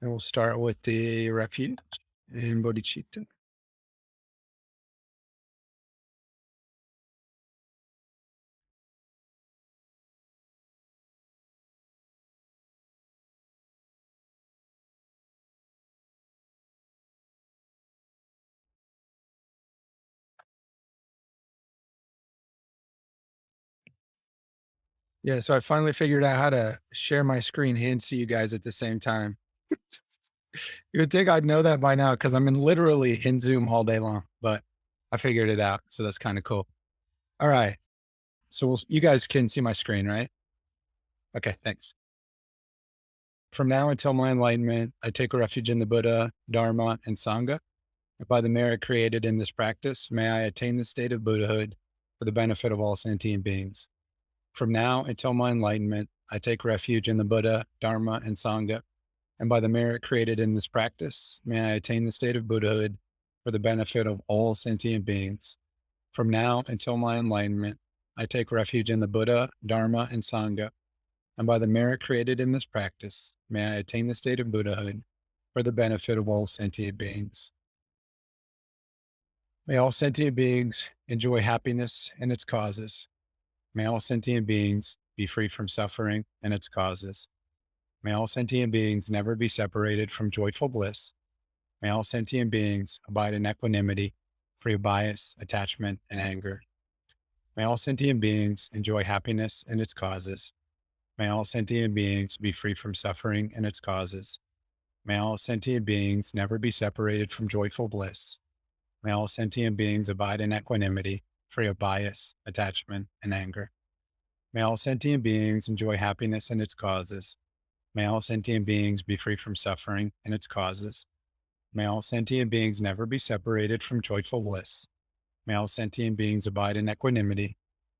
And we'll start with the refuge in bodhicitta. Yeah, so I finally figured out how to share my screen and see you guys at the same time. You would think I'd know that by now because I'm literally in Zoom all day long, but I figured it out. So that's kind of cool. All right. So you guys can see my screen, right? Okay, thanks. From now until my enlightenment, I take refuge in the Buddha, Dharma, and Sangha. By the merit created in this practice, may I attain the state of Buddhahood for the benefit of all sentient beings. From now until my enlightenment, I take refuge in the Buddha, Dharma, and Sangha. And by the merit created in this practice, may I attain the state of Buddhahood for the benefit of all sentient beings. From now until my enlightenment, I take refuge in the Buddha, Dharma, and Sangha. And by the merit created in this practice, may I attain the state of Buddhahood for the benefit of all sentient beings. May all sentient beings enjoy happiness and its causes. May all sentient beings be free from suffering and its causes. May all sentient beings never be separated from joyful bliss. May all sentient beings abide in equanimity, free of bias, attachment, and anger. May all sentient beings enjoy happiness and its causes. May all sentient beings be free from suffering and its causes. May all sentient beings never be separated from joyful bliss. May all sentient beings abide in equanimity, free of bias, attachment, and anger. May all sentient beings enjoy happiness and its causes. May all sentient beings be free from suffering and its causes. May all sentient beings never be separated from joyful bliss. May all sentient beings abide in equanimity,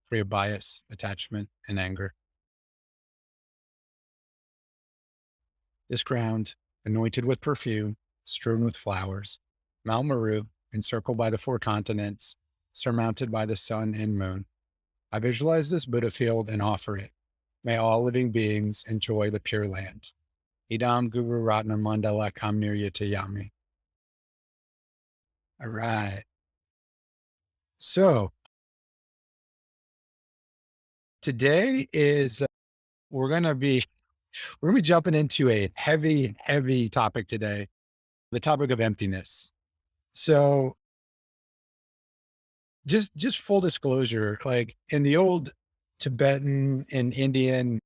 free of bias, attachment, and anger. This ground, anointed with perfume, strewn with flowers, Mount Meru, encircled by the four continents, surmounted by the sun and moon. I visualize this Buddha field and offer it. May all living beings enjoy the pure land. Idam Guru Ratna Mandala Kamniryata Yami. All right. So today is, we're going to be jumping into a heavy topic today, the topic of emptiness. So just full disclosure, like in the old Tibetan and Indian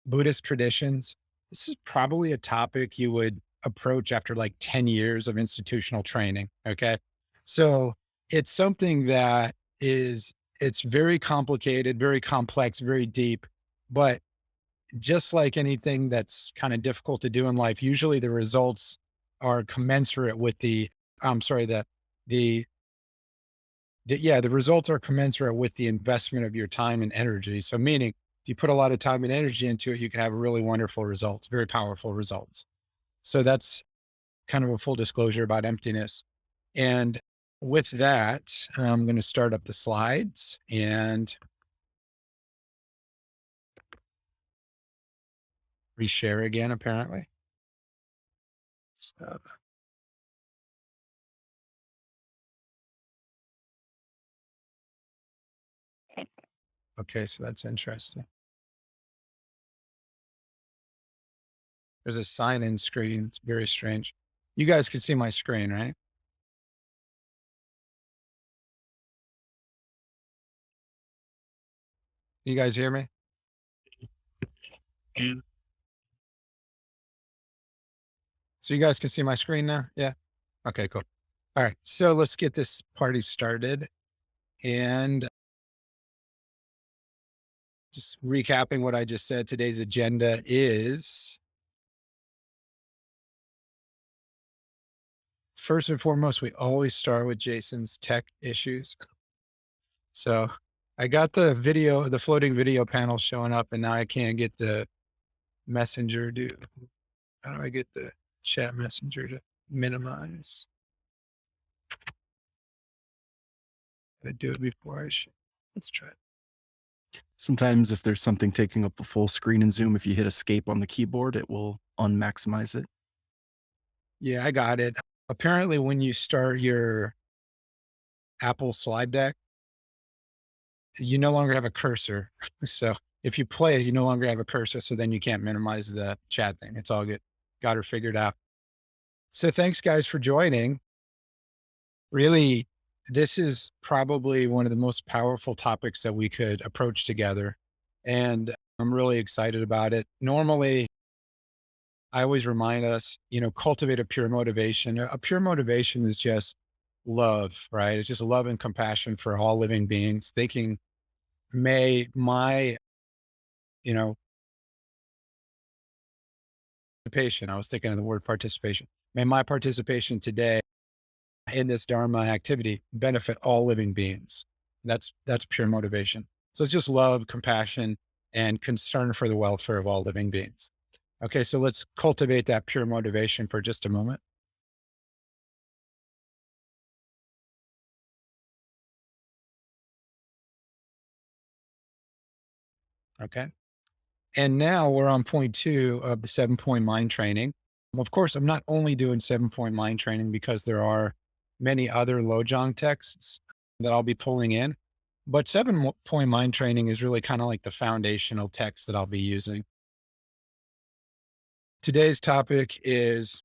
Buddhist traditions, this is probably a topic you would approach after like 10 years of institutional training. Okay. So it's something that it's very complicated, very complex, very deep, but just like anything that's kind of difficult to do in life, usually the results are commensurate with the the results are commensurate with the investment of your time and energy. So meaning if you put a lot of time and energy into it, you can have really wonderful results, very powerful results. So that's kind of a full disclosure about emptiness. And with that, I'm going to start up the slides and reshare again, apparently. So, okay, so that's interesting. There's a sign in screen. It's very strange. You guys can see my screen, right? You guys hear me? So you guys can see my screen now? Yeah. Okay, cool. All right. So let's get this party started. And just recapping what I just said, today's agenda is first and foremost, we always start with Jason's tech issues. So I got the floating video panel showing up, and now I can't get the messenger to, how do I get the chat messenger to minimize? I do it before I should. Let's try it. Sometimes if there's something taking up a full screen in Zoom, if you hit escape on the keyboard, it will unmaximize it. Yeah, I got it. Apparently, when you start your Apple slide deck, you no longer have a cursor. So if you play it, you no longer have a cursor. So then you can't minimize the chat thing. It's all good. Got her figured out. So thanks, guys, for joining. Really, this is probably one of the most powerful topics that we could approach together. And I'm really excited about it. Normally, I always remind us, cultivate a pure motivation. A pure motivation is just love, right? It's just love and compassion for all living beings, thinking, may my, you know, participation, I was thinking of the word participation, may my participation today in this Dharma activity benefit all living beings. That's pure motivation. So it's just love, compassion, and concern for the welfare of all living beings. Okay, so let's cultivate that pure motivation for just a moment. Okay. And now we're on point 2 of the 7-point mind training. Of course, I'm not only doing 7-point mind training because there are many other Lojong texts that I'll be pulling in, but 7-point mind training is really kind of like the foundational text that I'll be using. Today's topic is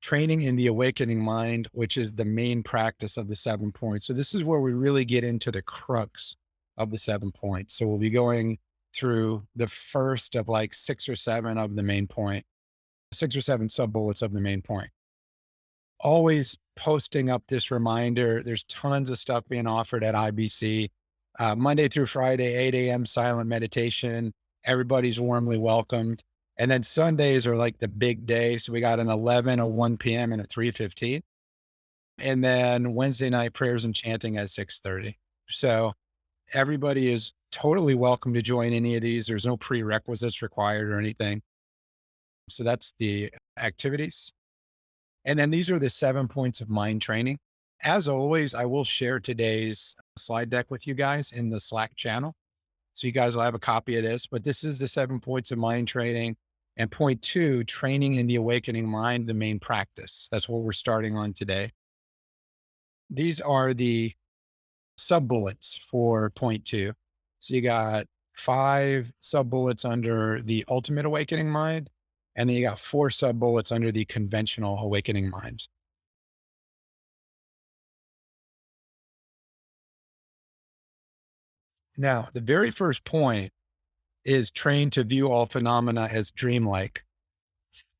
training in the awakening mind, which is the main practice of the 7 points. So this is where we really get into the crux of the 7 points. So we'll be going through the first of like 6 or 7 of the main point, 6 or 7 sub bullets of the main point. Always posting up this reminder. There's tons of stuff being offered at IBC, Monday through Friday, 8 a.m. silent meditation. Everybody's warmly welcomed. And then Sundays are like the big day. So we got an 11, a 1 p.m. and a 3:15. And then Wednesday night prayers and chanting at 6:30. So everybody is totally welcome to join any of these. There's no prerequisites required or anything. So that's the activities. And then these are the 7 points of mind training. As always, I will share today's slide deck with you guys in the Slack channel. So you guys will have a copy of this, but this is the 7 points of mind training. And point 2, training in the awakening mind, the main practice. That's what we're starting on today. These are the sub bullets for point 2. So you got 5 sub bullets under the ultimate awakening mind, and then you got 4 sub bullets under the conventional awakening mind. Now, the very first point is train to view all phenomena as dreamlike.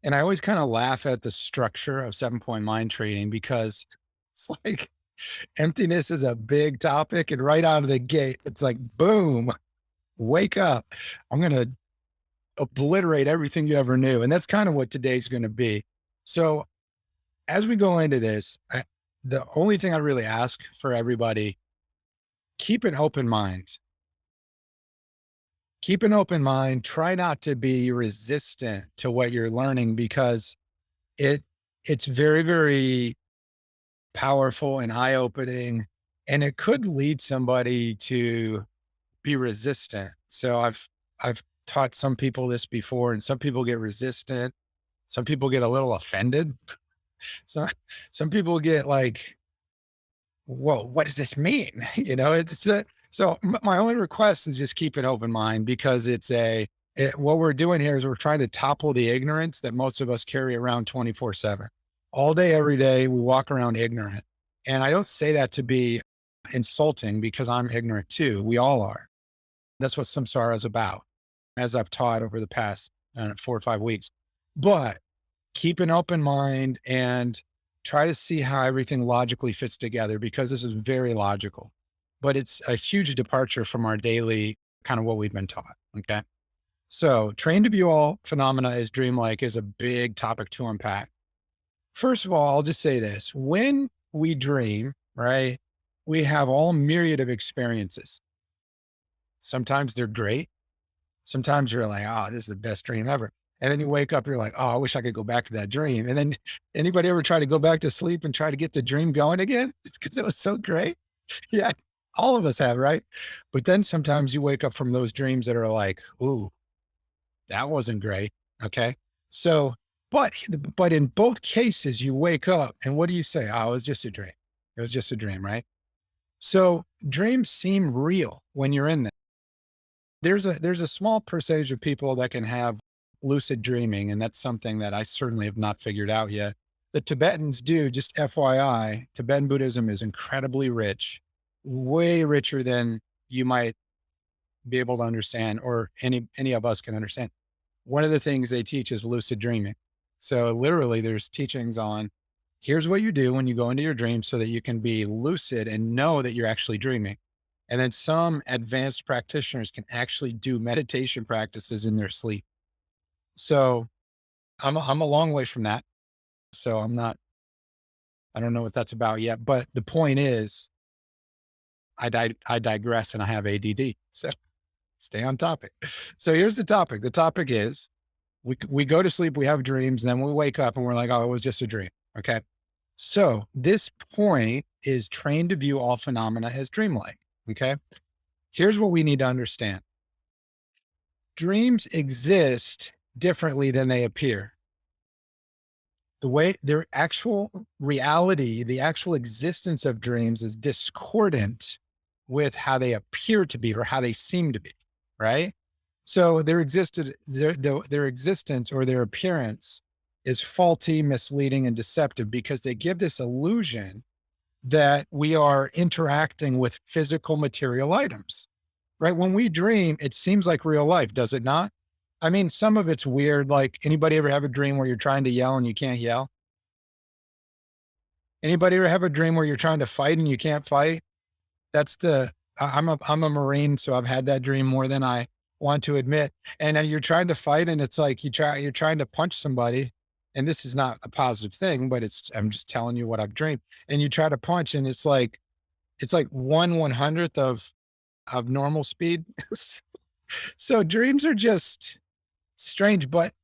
And I always kind of laugh at the structure of 7-point mind training because it's like emptiness is a big topic. And right out of the gate, it's like, boom, wake up. I'm going to obliterate everything you ever knew. And that's kind of what today's going to be. So as we go into this, the only thing I really ask for everybody, keep an open mind. Keep an open mind. Try not to be resistant to what you're learning because it it's very, very powerful and eye-opening, and it could lead somebody to be resistant. So I've taught some people this before, and some people get resistant. Some people get a little offended. So some people get like, "Whoa, what does this mean?" It's my only request is just keep an open mind because what we're doing here is we're trying to topple the ignorance that most of us carry around 24/7. All day, every day, we walk around ignorant. And I don't say that to be insulting because I'm ignorant too. We all are. That's what samsara is about, as I've taught over the past 4 or 5 weeks. But keep an open mind and try to see how everything logically fits together because this is very logical, but it's a huge departure from our daily kind of what we've been taught. Okay. So train to view all phenomena as dreamlike is a big topic to unpack. First of all, I'll just say this. When we dream, right, we have all myriad of experiences. Sometimes they're great. Sometimes you're like, oh, this is the best dream ever. And then you wake up, you're like, oh, I wish I could go back to that dream. And then anybody ever try to go back to sleep and try to get the dream going again? It's because it was so great. Yeah, all of us have, right? But then sometimes you wake up from those dreams that are like, ooh, that wasn't great. Okay. So But in both cases, you wake up and what do you say? Oh, it was just a dream. It was just a dream, right? So dreams seem real when you're in them. There's a small percentage of people that can have lucid dreaming, and that's something that I certainly have not figured out yet. The Tibetans do, just FYI, Tibetan Buddhism is incredibly rich, way richer than you might be able to understand or any of us can understand. One of the things they teach is lucid dreaming. So literally there's teachings on here's what you do when you go into your dream so that you can be lucid and know that you're actually dreaming. And then some advanced practitioners can actually do meditation practices in their sleep. So I'm a long way from that. So I don't know what that's about yet, but the point is I digress and I have ADD. So stay on topic. So here's the topic. The topic is we go to sleep, we have dreams, and then we wake up and we're like, oh, it was just a dream. Okay. So this point is trained to view all phenomena as dreamlike. Okay. Here's what we need to understand. Dreams exist differently than they appear. The way their actual reality, the actual existence of dreams is discordant with how they appear to be or how they seem to be, right? So their existence or their appearance is faulty, misleading, and deceptive because they give this illusion that we are interacting with physical material items, right? When we dream, it seems like real life, does it not? I mean, some of it's weird. Like anybody ever have a dream where you're trying to yell and you can't yell? Anybody ever have a dream where you're trying to fight and you can't fight? That's the I'm a Marine, so I've had that dream more than I want to admit. And then you're trying to fight, and it's like you're trying to punch somebody, and this is not a positive thing, but I'm just telling you what I've dreamed. And you try to punch, and it's like 1/100th of normal speed. So dreams are just strange, but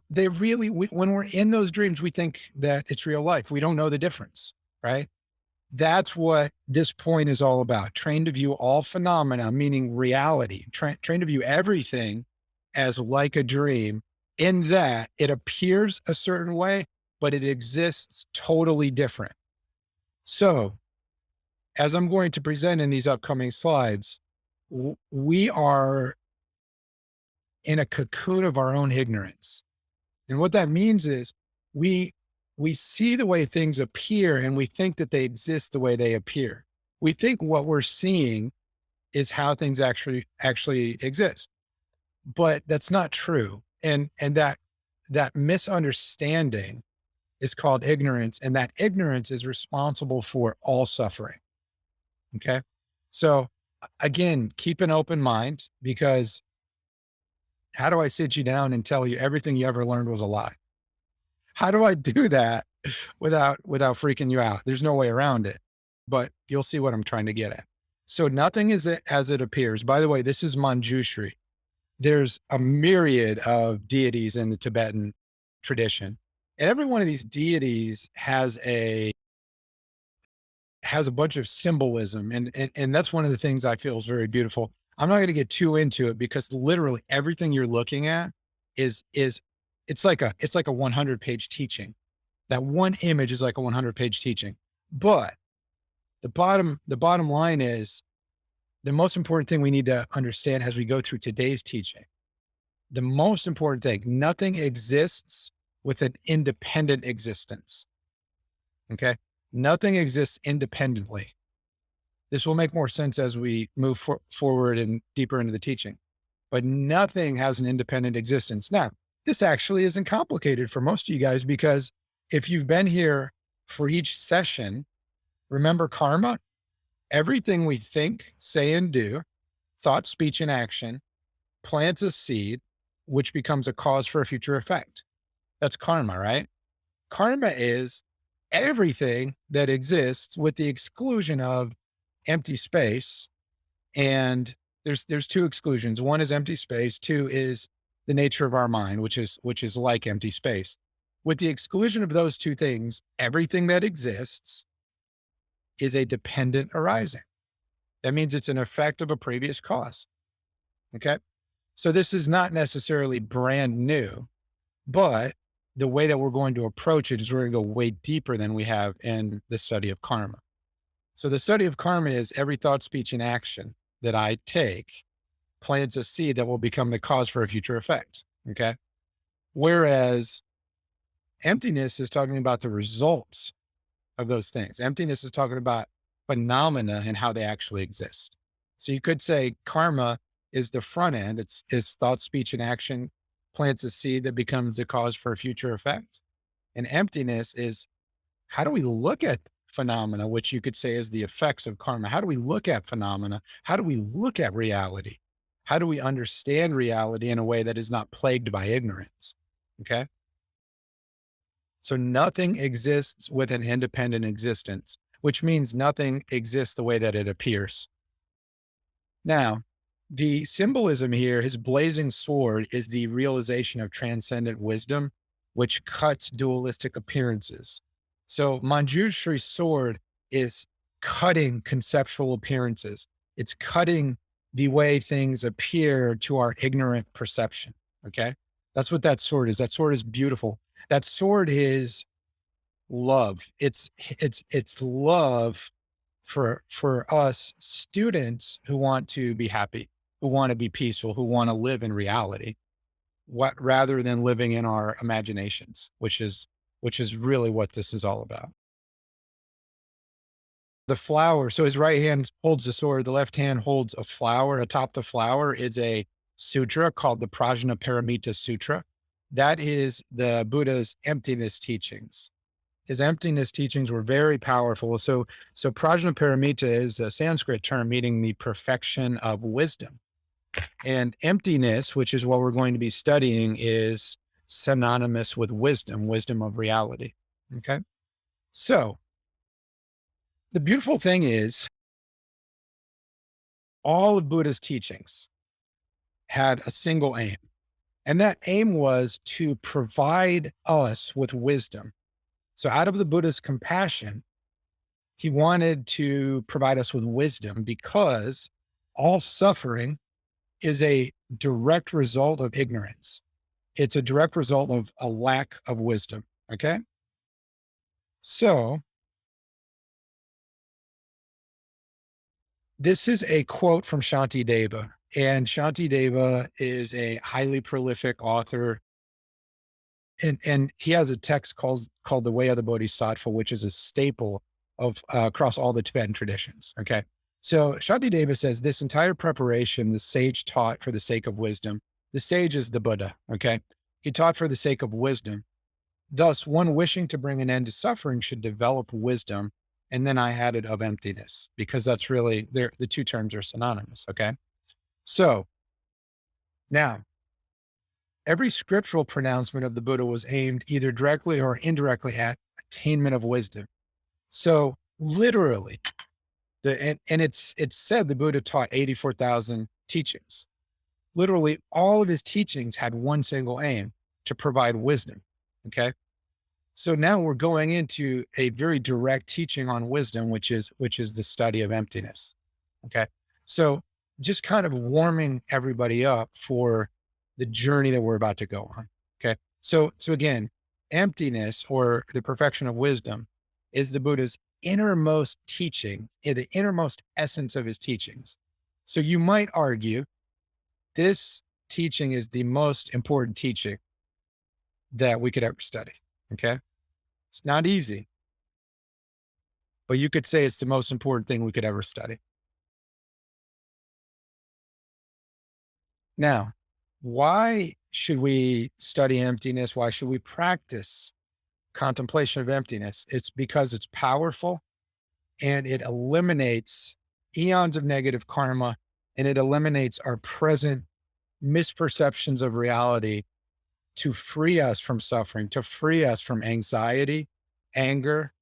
they really when we're in those dreams, we think that it's real life. We don't know the difference, right? That's what this point is all about. Trained to view all phenomena, meaning reality, trained to view everything as like a dream, in that it appears a certain way, but it exists totally different. So, as I'm going to present in these upcoming slides, we are in a cocoon of our own ignorance. And what that means is we we see the way things appear and we think that they exist the way they appear. We think what we're seeing is how things actually exist. But that's not true. And that misunderstanding is called ignorance, and that ignorance is responsible for all suffering. Okay? So again, keep an open mind, because how do I sit you down and tell you everything you ever learned was a lie? How do I do that without freaking you out? There's no way around it, but you'll see what I'm trying to get at. So nothing is as it appears. By the way, this is Manjushri. There's a myriad of deities in the Tibetan tradition, and every one of these deities has a bunch of symbolism, and that's one of the things I feel is very beautiful. I'm not going to get too into it, because literally everything you're looking at is it's like a 100-page teaching. That one image is like a 100-page teaching. But the bottom line is, the most important thing we need to understand as we go through today's teaching, the most important thing, nothing exists with an independent existence. Okay? Nothing exists independently. This will make more sense as we move forward and deeper into the teaching. But nothing has an independent existence. Now, this actually isn't complicated for most of you guys, because if you've been here for each session, remember karma? Everything we think, say, and do, thought, speech, and action, plants a seed, which becomes a cause for a future effect. That's karma, right? Karma is everything that exists with the exclusion of empty space. And there's two exclusions. One is empty space. Two is the nature of our mind, which is like empty space. With the exclusion of those two things, everything that exists is a dependent arising. That means it's an effect of a previous cause. Okay. So this is not necessarily brand new, but the way that we're going to approach it is we're going to go way deeper than we have in the study of karma. So the study of karma is every thought, speech, and action that I take plants a seed that will become the cause for a future effect. Okay. Whereas emptiness is talking about the results of those things. Emptiness is talking about phenomena and how they actually exist. So you could say karma is the front end. It's thought, speech, and action plants a seed that becomes the cause for a future effect. And emptiness is how do we look at phenomena, which you could say is the effects of karma? How do we look at phenomena? How do we look at reality? How do we understand reality in a way that is not plagued by ignorance? Okay. So nothing exists with an independent existence, which means nothing exists the way that it appears. Now, the symbolism here, his blazing sword is the realization of transcendent wisdom, which cuts dualistic appearances. So Manjushri's sword is cutting conceptual appearances. It's cutting the way things appear to our ignorant perception. Okay. That's what that sword is. That sword is beautiful. That sword is love. It's love for us students who want to be happy, who want to be peaceful, who want to live in reality, what rather than living in our imaginations, which is really what this is all about. The flower. So his right hand holds the sword, the left hand holds a flower. Atop the flower is a sutra called the Prajnaparamita Sutra. That is the Buddha's emptiness teachings. His emptiness teachings were very powerful. So Prajnaparamita is a Sanskrit term meaning the perfection of wisdom. And emptiness, which is what we're going to be studying, is synonymous with wisdom, wisdom of reality. Okay. So the beautiful thing is all of Buddha's teachings had a single aim. And that aim was to provide us with wisdom. So out of the Buddha's compassion, he wanted to provide us with wisdom because all suffering is a direct result of ignorance. It's a direct result of a lack of wisdom. Okay. So this is a quote from Shantideva, and Shantideva is a highly prolific author. And he has a text called The Way of the Bodhisattva, which is a staple of across all the Tibetan traditions. Okay. So Shantideva says this entire preparation, the sage taught for the sake of wisdom. The sage is the Buddha. Okay. He taught for the sake of wisdom. Thus, one wishing to bring an end to suffering should develop wisdom. And then I added of emptiness because that's really the two terms are synonymous. Okay. So now every scriptural pronouncement of the Buddha was aimed either directly or indirectly at attainment of wisdom. So literally, it's said the Buddha taught 84,000 teachings. Literally, all of his teachings had one single aim: to provide wisdom. Okay. So now we're going into a very direct teaching on wisdom, which is the study of emptiness. Okay. So just kind of warming everybody up for the journey that we're about to go on. Okay. So again, emptiness, or the perfection of wisdom, is the Buddha's innermost teaching, the innermost essence of his teachings. So you might argue this teaching is the most important teaching that we could ever study. Okay. It's not easy, but you could say it's the most important thing we could ever study. Now, why should we study emptiness? Why should we practice contemplation of emptiness? It's because it's powerful and it eliminates eons of negative karma, and it eliminates our present misperceptions of reality to free us from suffering, to free us from anxiety, anger,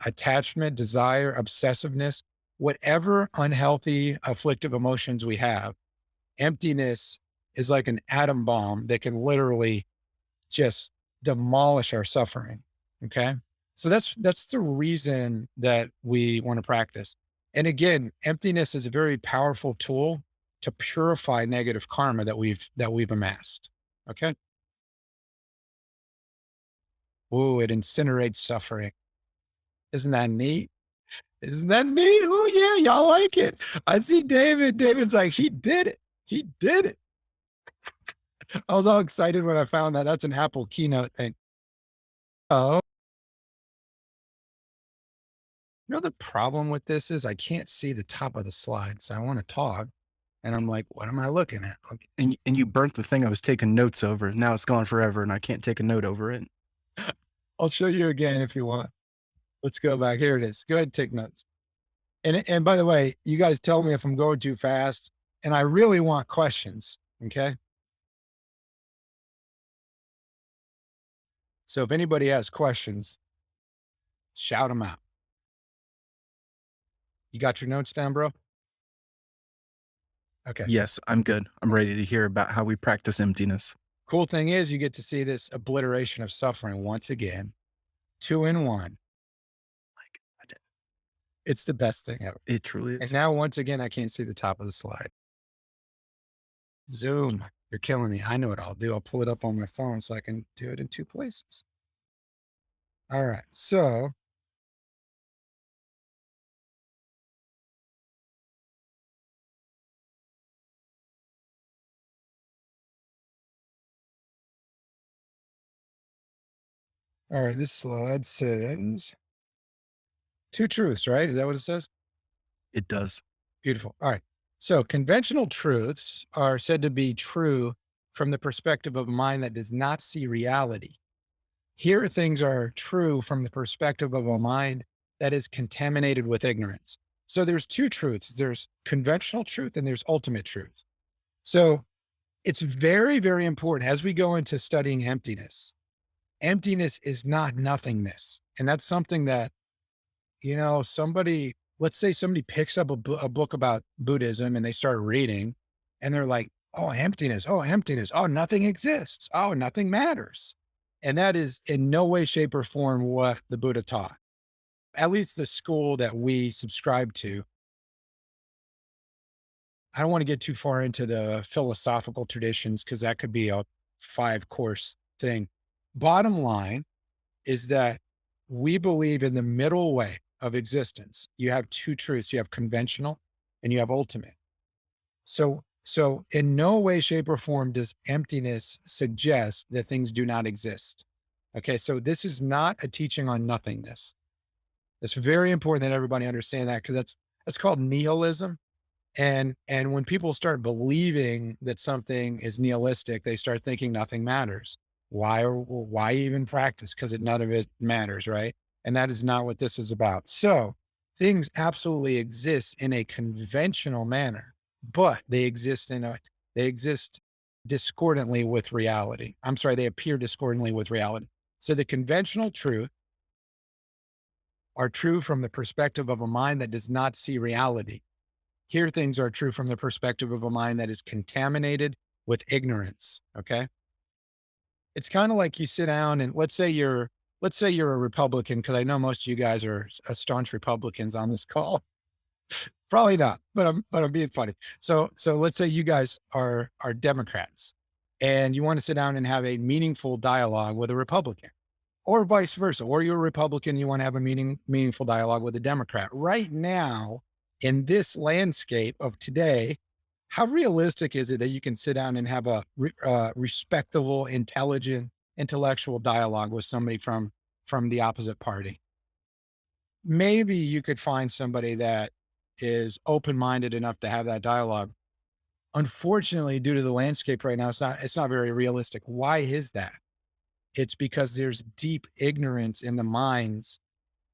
attachment, desire, obsessiveness, whatever unhealthy, afflictive emotions we have. Emptiness is like an atom bomb that can literally just demolish our suffering. Okay. So that's the reason that we want to practice. And again, emptiness is a very powerful tool to purify negative karma that we've amassed. Okay. Ooh, it incinerates suffering. Isn't that neat? Isn't that neat? Oh yeah, y'all like it. I see David. David's like, he did it. He did it. I was all excited when I found that. That's an Apple keynote thing. Oh, you know, the problem with this is I can't see the top of the slide. So I want to talk. And I'm like, what am I looking at? And you burnt the thing I was taking notes over. Now it's gone forever and I can't take a note over it. I'll show you again if you want. Let's go back. Here it is. Go ahead and take notes. And by the way, you guys tell me if I'm going too fast. And I really want questions. Okay. So if anybody has questions, shout them out. You got your notes down, bro? Okay. Yes, I'm good. I'm ready to hear about how we practice emptiness. Cool thing is you get to see this obliteration of suffering once again, 2 in 1. It's the best thing ever. It truly And is. now once again, I can't see the top of the slide. Zoom, you're killing me. I know what I'll do. I'll pull it up on my phone so I can do it in 2 places. All right. So all right, this slide says 2 truths, right? Is that what it says? It does. Beautiful. All right. So conventional truths are said to be true from the perspective of a mind that does not see reality. Here, things are true from the perspective of a mind that is contaminated with ignorance. So there's 2 truths. There's conventional truth and there's ultimate truth. So it's very, very important as we go into studying emptiness. Emptiness is not nothingness. And that's something that, you know, let's say somebody picks up a book about Buddhism and they start reading and they're like, oh, emptiness. Oh, emptiness. Oh, nothing exists. Oh, nothing matters. And that is in no way, shape, or form what the Buddha taught, at least the school that we subscribe to. I don't want to get too far into the philosophical traditions because that could be a 5-course thing. Bottom line is that we believe in the middle way of existence. You have 2 truths. You have conventional and you have ultimate. So in no way, shape, or form does emptiness suggest that things do not exist. Okay. So this is not a teaching on nothingness. It's very important that everybody understand that because that's called nihilism. And when people start believing that something is nihilistic, they start thinking nothing matters. Why even practice? Because none of it matters, right? And that is not what this is about. So things absolutely exist in a conventional manner, but they exist discordantly with reality. I'm sorry, they appear discordantly with reality. So the conventional truth are true from the perspective of a mind that does not see reality. Here, things are true from the perspective of a mind that is contaminated with ignorance. Okay. It's kind of like you sit down and let's say you're a Republican, because I know most of you guys are staunch Republicans on this call. Probably not, but I'm being funny. So let's say you guys are Democrats and you want to sit down and have a meaningful dialogue with a Republican. Or vice versa, or you're a Republican, you want to have a meaningful dialogue with a Democrat. Right now, in this landscape of today, how realistic is it that you can sit down and have a respectable, intelligent, intellectual dialogue with somebody from the opposite party? Maybe you could find somebody that is open-minded enough to have that dialogue. Unfortunately, due to the landscape right now, it's not very realistic. Why is that? It's because there's deep ignorance in the minds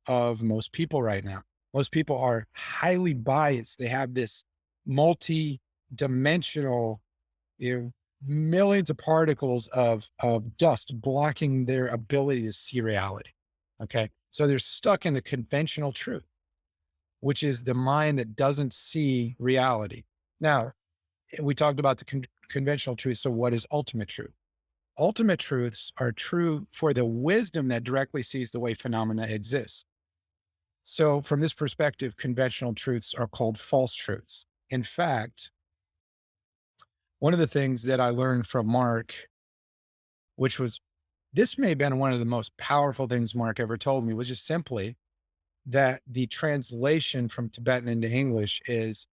of most people right now. Most people are highly biased. They have this multi-dimensional, you know, millions of particles of dust blocking their ability to see reality. Okay. So they're stuck in the conventional truth, which is the mind that doesn't see reality. Now, we talked about the conventional truth. So what is ultimate truth? Ultimate truths are true for the wisdom that directly sees the way phenomena exist. So from this perspective, conventional truths are called false truths. In fact, one of the things that I learned from Mark, which was this may have been one of the most powerful things Mark ever told me, was just simply that the translation from Tibetan into English is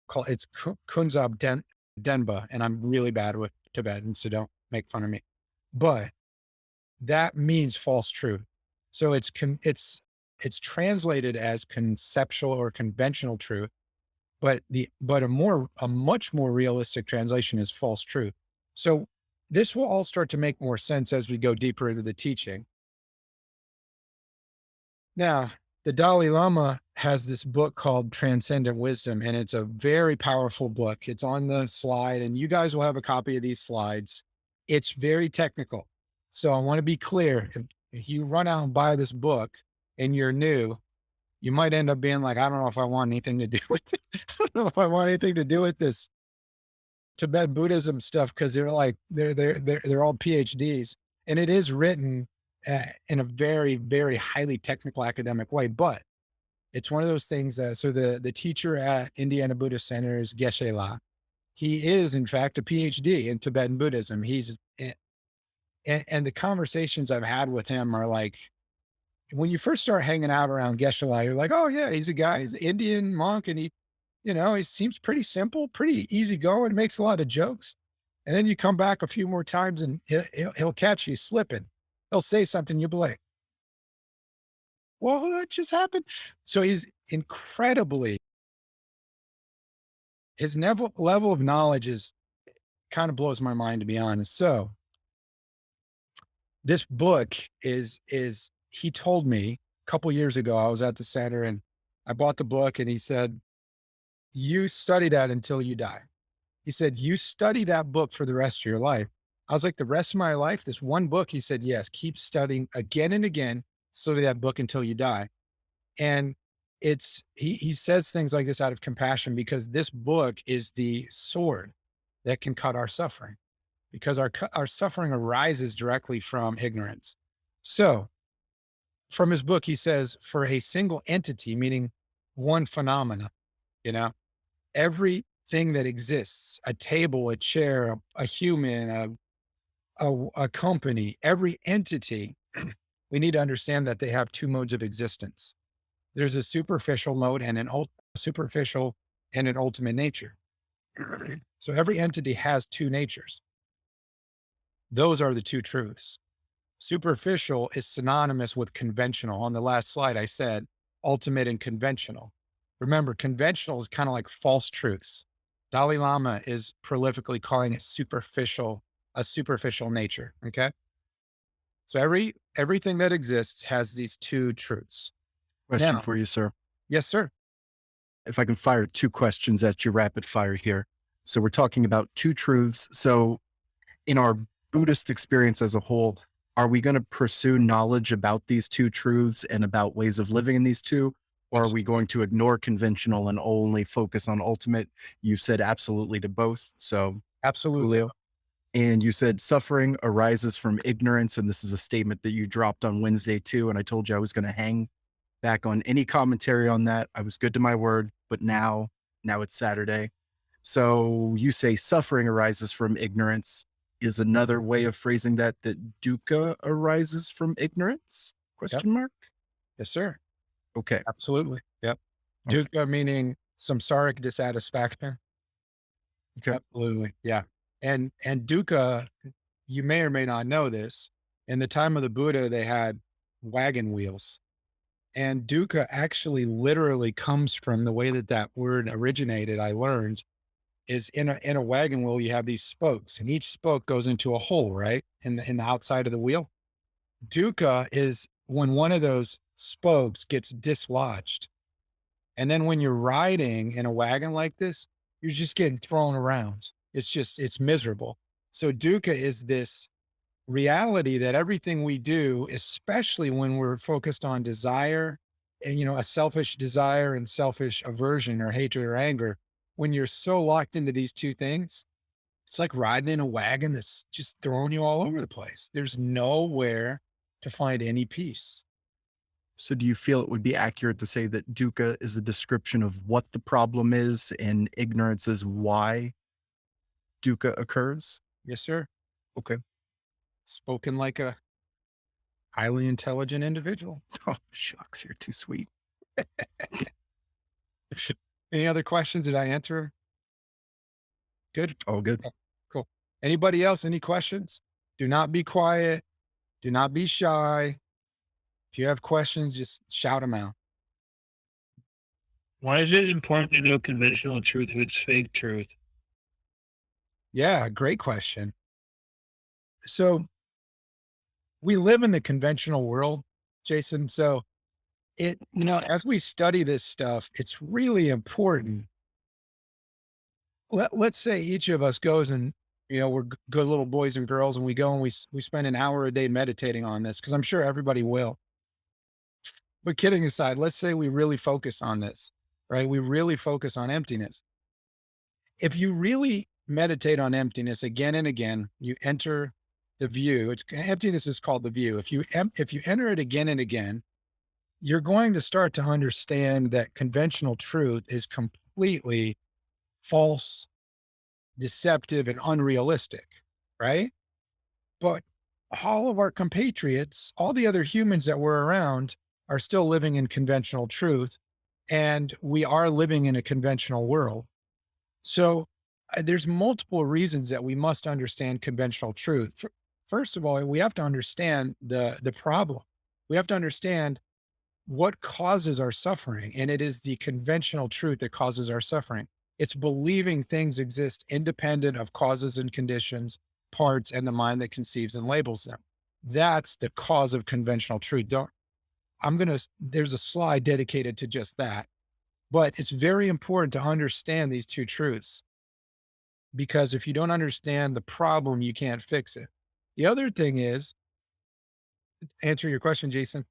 called, it's Kunzab Denba. And I'm really bad with Tibetan, so don't make fun of me. But that means false truth. So it's translated as conceptual or conventional truth, but a much more realistic translation is false truth. So this will all start to make more sense as we go deeper into the teaching. Now, the Dalai Lama has this book called Transcendent Wisdom, and it's a very powerful book. It's on the slide, and you guys will have a copy of these slides. It's very technical. So I want to be clear. If you run out and buy this book and you're new, you might end up being like, I don't know if I want anything to do with it. I don't know if I want anything to do with this Tibetan Buddhism stuff, because they're like they're all PhDs, and it is written in a very, very highly technical academic way. But it's one of those things that, so the teacher at Indiana Buddhist Center is Geshe La. He is in fact a PhD in Tibetan Buddhism. And the conversations I've had with him are like, when you first start hanging out around Geshe La, you're like, oh yeah, he's a guy, he's an Indian monk, and he seems pretty simple, pretty easygoing, makes a lot of jokes. And then you come back a few more times and he'll catch you slipping. He'll say something, you'll be like, well, what just happened? So he's incredibly, his level of knowledge is kind of blows my mind, to be honest. So this book he told me a couple years ago, I was at the center and I bought the book, and he said, you study that until you die. He said, you study that book for the rest of your life. I was like, the rest of my life, this one book? He said, yes, keep studying again and again, study that book until you die. And he says things like this out of compassion, because this book is the sword that can cut our suffering, because our suffering arises directly from ignorance. So from his book, he says, for a single entity, meaning one phenomena, you know, everything that exists, a table, a chair, a human, a company, every entity, we need to understand that they have two modes of existence. There's a superficial mode and superficial and an ultimate nature. So every entity has two natures. Those are the two truths. Superficial is synonymous with conventional. On the last slide, I said ultimate and conventional. Remember, conventional is kind of like false truths. Dalai Lama is prolifically calling it a superficial nature. Okay. So everything that exists has these two truths. Question Now, for you, sir. yes, sir. If I can fire two questions at you rapid fire here. So we're talking about two truths. So in our Buddhist experience as a whole, are we going to pursue knowledge about these two truths and about ways of living in these two? Or are we going to ignore conventional and only focus on ultimate? You said absolutely to both. So Absolutely. Julio. And you said suffering arises from ignorance. And this is a statement that you dropped on Wednesday too. And I told you I was going to hang back on any commentary on that. I was good to my word, but now it's Saturday. So you say suffering arises from ignorance. Is another way of phrasing that dukkha arises from ignorance? Yep. Question mark? Yes, sir. Okay. Absolutely. Yep. Okay. Dukkha meaning samsaric dissatisfaction. Okay. Absolutely. Yeah. And dukkha, you may or may not know this. In the time of the Buddha, they had wagon wheels. And dukkha actually literally comes from the way that word originated, I learned, is in a wagon wheel, you have these spokes, and each spoke goes into a hole, right? In the outside of the wheel. Dukkha is when one of those spokes gets dislodged. And then when you're riding in a wagon like this, you're just getting thrown around. It's miserable. So dukkha is this reality that everything we do, especially when we're focused on desire and, a selfish desire and selfish aversion or hatred or anger, when you're so locked into these two things, it's like riding in a wagon that's just throwing you all over the place. There's nowhere to find any peace. So do you feel it would be accurate to say that dukkha is a description of what the problem is and ignorance is why dukkha occurs? Yes, sir. Okay. Spoken like a highly intelligent individual. Oh, shucks, you're too sweet. Any other questions? Did I answer? Good. Oh, good. Oh, cool. Anybody else? Any questions? Do not be quiet. Do not be shy. If you have questions, just shout them out. Why is it important to know conventional truth if it's fake truth? Yeah, great question. So we live in the conventional world, Jason. So as we study this stuff, it's really important. Let's say each of us goes and, we're good little boys and girls, and we go and we spend an hour a day meditating on this, because I'm sure everybody will. But kidding aside, let's say we really focus on this, right? We really focus on emptiness. If you really meditate on emptiness again and again, you enter the view. Emptiness is called the view. If you enter it again and again, you're going to start to understand that conventional truth is completely false, deceptive, and unrealistic, right? But all of our compatriots, all the other humans that were around, are still living in conventional truth, and we are living in a conventional world. So there's multiple reasons that we must understand conventional truth. First of all, we have to understand the problem. We have to understand what causes our suffering, and it is the conventional truth that causes our suffering. It's believing things exist independent of causes and conditions, parts, and the mind that conceives and labels them. That's the cause of conventional truth. There's a slide dedicated to just that. But it's very important to understand these two truths, because if you don't understand the problem, you can't fix it. The other thing is, answer your question, Jason,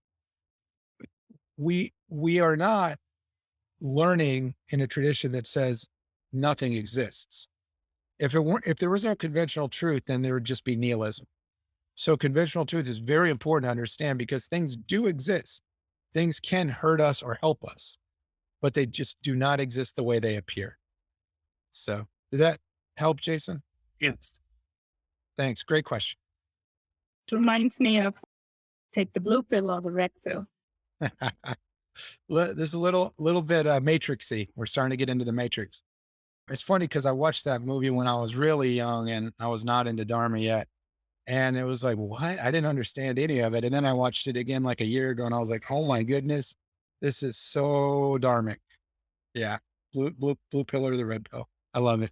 we are not learning in a tradition that says nothing exists. If there was no conventional truth, then there would just be nihilism. So conventional truth is very important to understand, because things do exist. Things can hurt us or help us, but they just do not exist the way they appear. So did that help, Jason? Yes. Thanks. Great question. It reminds me of take the blue pill or the red pill. This is a little bit matrixy. We're starting to get into the matrix. It's funny because I watched that movie when I was really young and I was not into Dharma yet. And it was like, what? I didn't understand any of it. And then I watched it again like a year ago and I was like, oh my goodness, this is so dharmic. Yeah. Blue pill or the red pill. I love it.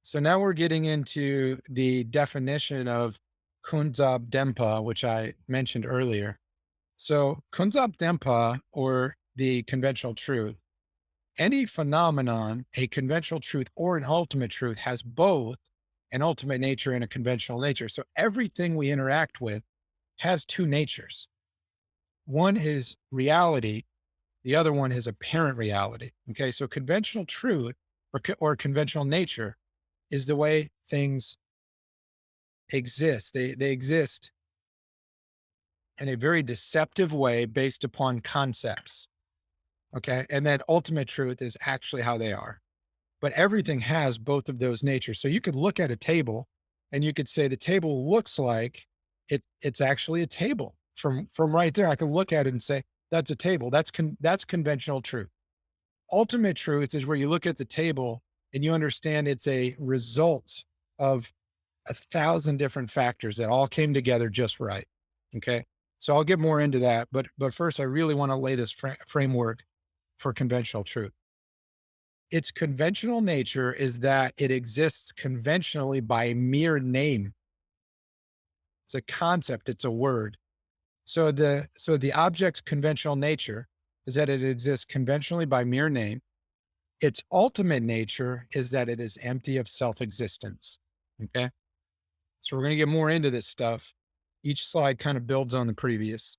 So now we're getting into the definition of Kunzab Dempa, which I mentioned earlier. So Kunzab Dempa, or the conventional truth, any phenomenon, a conventional truth or an ultimate truth, has both an ultimate nature and a conventional nature. So everything we interact with has two natures. One is reality. The other one is apparent reality. Okay. So conventional truth or conventional nature is the way things exist. They exist in a very deceptive way based upon concepts. Okay. And that ultimate truth is actually how they are. But everything has both of those natures. So you could look at a table and you could say the table looks like it's actually a table. From right there, I can look at it and say, that's a table. That's conventional truth. Ultimate truth is where you look at the table and you understand it's a result of 1,000 different factors that all came together just right. Okay. So I'll get more into that. But first, I really want to lay this framework for conventional truth. Its conventional nature is that it exists conventionally by mere name. It's a concept. It's a word. So the object's conventional nature is that it exists conventionally by mere name. Its ultimate nature is that it is empty of self-existence. Okay. So we're going to get more into this stuff. Each slide kind of builds on the previous.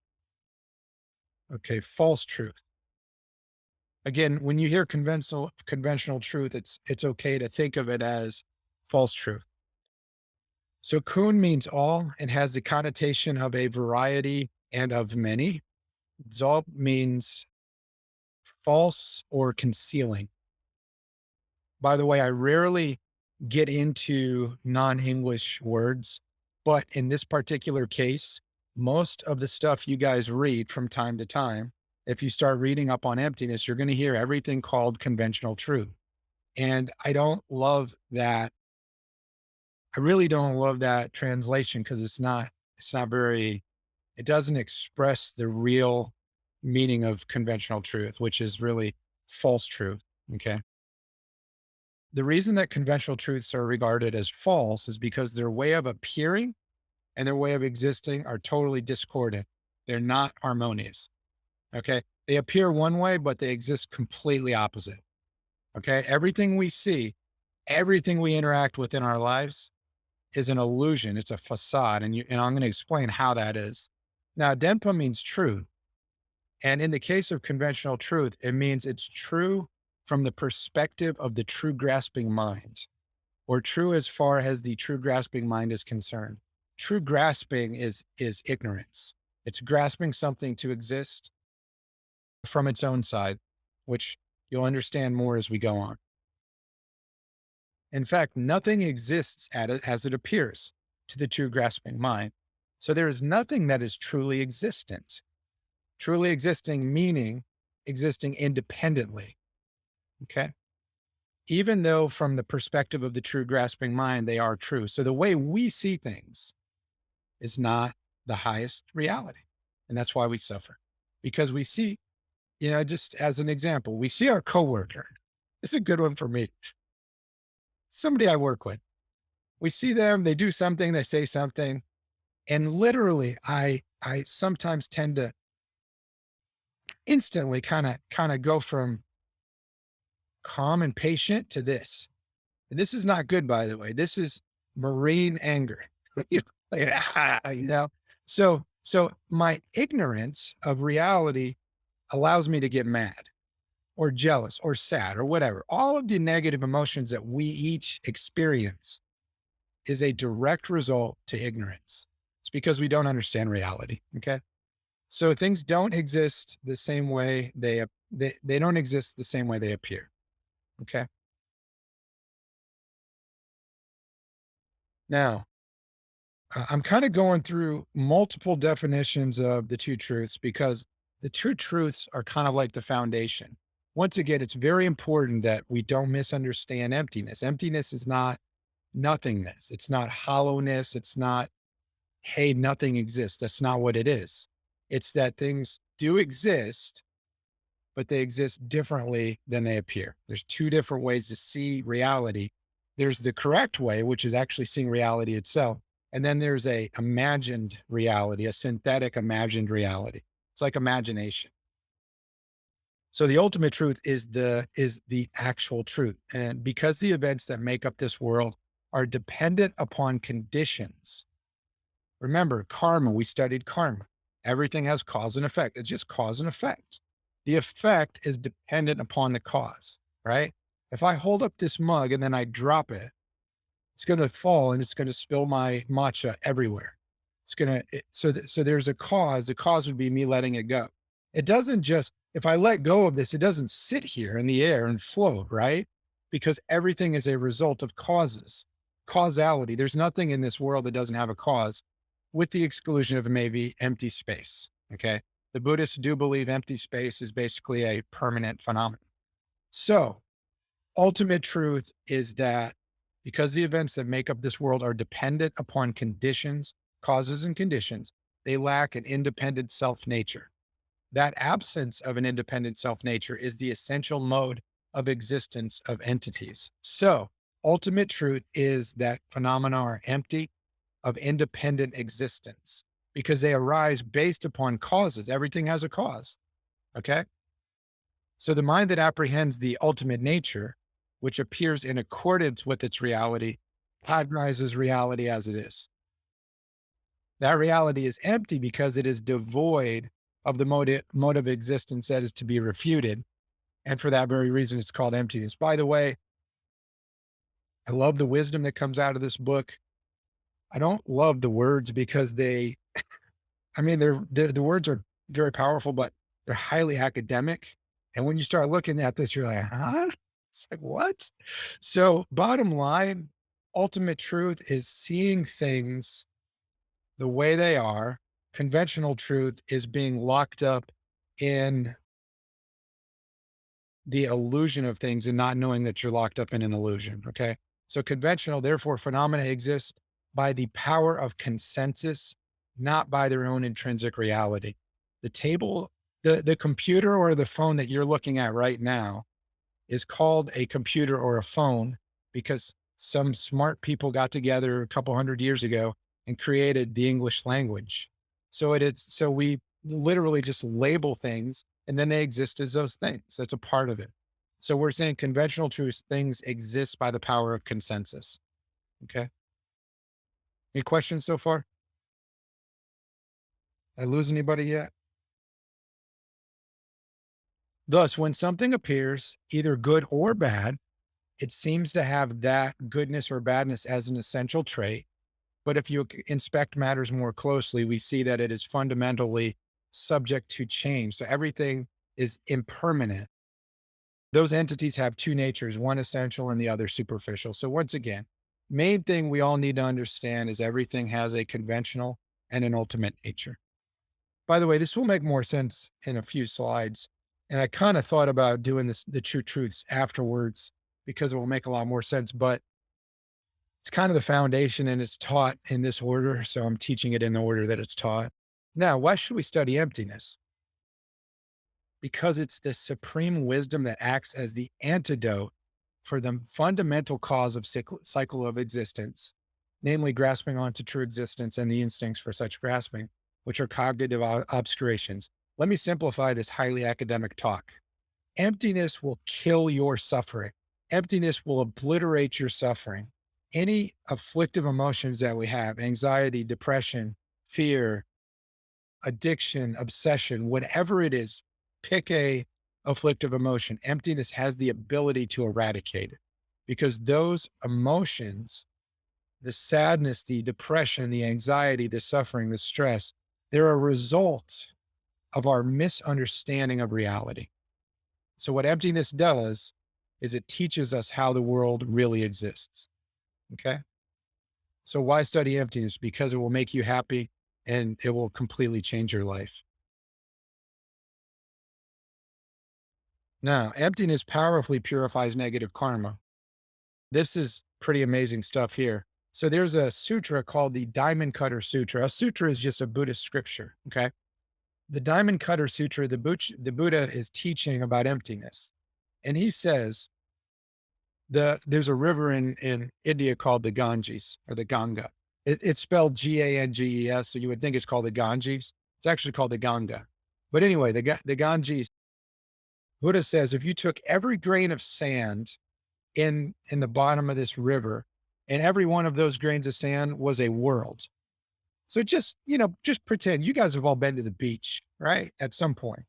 Okay. False truth. Again, when you hear conventional truth, it's okay to think of it as false truth. So kun means all and has the connotation of a variety and of many. Dzal means false or concealing. By the way, I rarely get into non-English words, but in this particular case, most of the stuff you guys read from time to time, if you start reading up on emptiness, you're going to hear everything called conventional truth. And I don't love that. I really don't love that translation because it's not very, it doesn't express the real meaning of conventional truth, which is really false truth. Okay. The reason that conventional truths are regarded as false is because their way of appearing and their way of existing are totally discordant. They're not harmonious. Okay. They appear one way, but they exist completely opposite. Okay. Everything we see, everything we interact with in our lives is an illusion. It's a facade. And I'm going to explain how that is. Now, Denpa means truth. And in the case of conventional truth, it means it's true from the perspective of the true grasping mind, or true as far as the true grasping mind is concerned. True grasping is ignorance. It's grasping something to exist from its own side, which you'll understand more as we go on. In fact, nothing exists as it appears to the true grasping mind. So there is nothing that is truly existent. Truly existing meaning existing independently. Okay. Even though from the perspective of the true grasping mind, they are true. So the way we see things is not the highest reality. And that's why we suffer, because we see, just as an example, we see our coworker. This is a good one for me. Somebody I work with, we see them, they do something, they say something. And literally I sometimes tend to instantly kind of go from calm and patient to this. And this is not good, by the way. This is marine anger. So my ignorance of reality allows me to get mad or jealous or sad or whatever. All of the negative emotions that we each experience is a direct result to ignorance. It's because we don't understand reality. Okay. So things don't exist the same way they don't exist the same way they appear. Okay. Now, I'm kind of going through multiple definitions of the two truths because the two truths are kind of like the foundation. Once again, it's very important that we don't misunderstand emptiness. Emptiness is not nothingness. It's not hollowness. It's not, hey, nothing exists. That's not what it is. It's that things do exist, but they exist differently than they appear. There's two different ways to see reality. There's the correct way, which is actually seeing reality itself. And then there's a imagined reality, a synthetic imagined reality. It's like imagination. So the ultimate truth is the actual truth. And because the events that make up this world are dependent upon conditions. Remember, karma, we studied karma. Everything has cause and effect. It's just cause and effect. The effect is dependent upon the cause, right? If I hold up this mug and then I drop it, it's going to fall and it's going to spill my matcha everywhere. So there's a cause. The cause would be me letting it go. It doesn't just, if I let go of this, it doesn't sit here in the air and float, right? Because everything is a result of causes, causality. There's nothing in this world that doesn't have a cause, with the exclusion of maybe empty space. Okay. The Buddhists do believe empty space is basically a permanent phenomenon. So ultimate truth is that because the events that make up this world are dependent upon conditions, causes and conditions, they lack an independent self-nature. That absence of an independent self-nature is the essential mode of existence of entities. So ultimate truth is that phenomena are empty of independent existence because they arise based upon causes. Everything has a cause. Okay. So the mind that apprehends the ultimate nature, which appears in accordance with its reality, cognizes reality as it is. That reality is empty because it is devoid of the mode of existence that is to be refuted. And for that very reason, it's called emptiness. By the way, I love the wisdom that comes out of this book. I don't love the words because the words are very powerful, but they're highly academic. And when you start looking at this, you're like, huh? It's like, what? So bottom line, ultimate truth is seeing things the way they are Conventional truth is being locked up in the illusion of things and not knowing that you're locked up in an illusion. Okay. So conventional, therefore, phenomena exist by the power of consensus, not by their own intrinsic reality. The table, the computer or the phone that you're looking at right now is called a computer or a phone because some smart people got together a couple hundred years ago and created the English language. So we literally just label things and then they exist as those things. That's a part of it. So we're saying conventional truths, things exist by the power of consensus. Okay. Any questions so far? Did I lose anybody yet? Thus, when something appears either good or bad, it seems to have that goodness or badness as an essential trait. But if you inspect matters more closely, we see that it is fundamentally subject to change. So everything is impermanent. Those entities have two natures, one essential and the other superficial. So once again, main thing we all need to understand is everything has a conventional and an ultimate nature. By the way, this will make more sense in a few slides. And I kind of thought about doing this, the true truths afterwards, because it will make a lot more sense, but it's kind of the foundation and it's taught in this order. So I'm teaching it in the order that it's taught. Now, why should we study emptiness? Because it's the supreme wisdom that acts as the antidote for the fundamental cause of cycle of existence, namely grasping onto true existence and the instincts for such grasping, which are cognitive obscurations. Let me simplify this highly academic talk. Emptiness will kill your suffering. Emptiness will obliterate your suffering. Any afflictive emotions that we have, anxiety, depression, fear, addiction, obsession, whatever it is, pick a afflictive emotion. Emptiness has the ability to eradicate it because those emotions, the sadness, the depression, the anxiety, the suffering, the stress, they're a result of our misunderstanding of reality. So what emptiness does is it teaches us how the world really exists. Okay. So why study emptiness? Because it will make you happy and it will completely change your life. Now, emptiness powerfully purifies negative karma. This is pretty amazing stuff here. So there's a sutra called the Diamond Cutter Sutra. A sutra is just a Buddhist scripture. Okay. The Diamond Cutter Sutra, the Buddha is teaching about emptiness. And he says, there's a river in India called the Ganges or the Ganga. It's spelled Ganges. So you would think it's called the Ganges. It's actually called the Ganga. But anyway, the Ganges, Buddha says, if you took every grain of sand in the bottom of this river, and every one of those grains of sand was a world. So just pretend you guys have all been to the beach, right? At some point.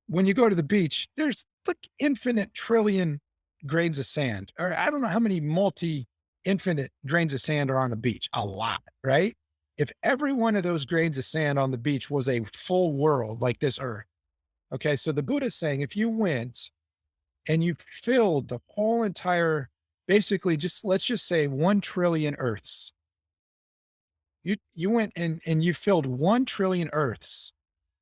When you go to the beach, there's like infinite trillion grains of sand, or I don't know how many infinite grains of sand are on the beach. A lot, right? If every one of those grains of sand on the beach was a full world like this earth. Okay. So the Buddha is saying, if you went and you filled the whole entire, basically let's just say 1 trillion earths. You went and you filled 1 trillion earths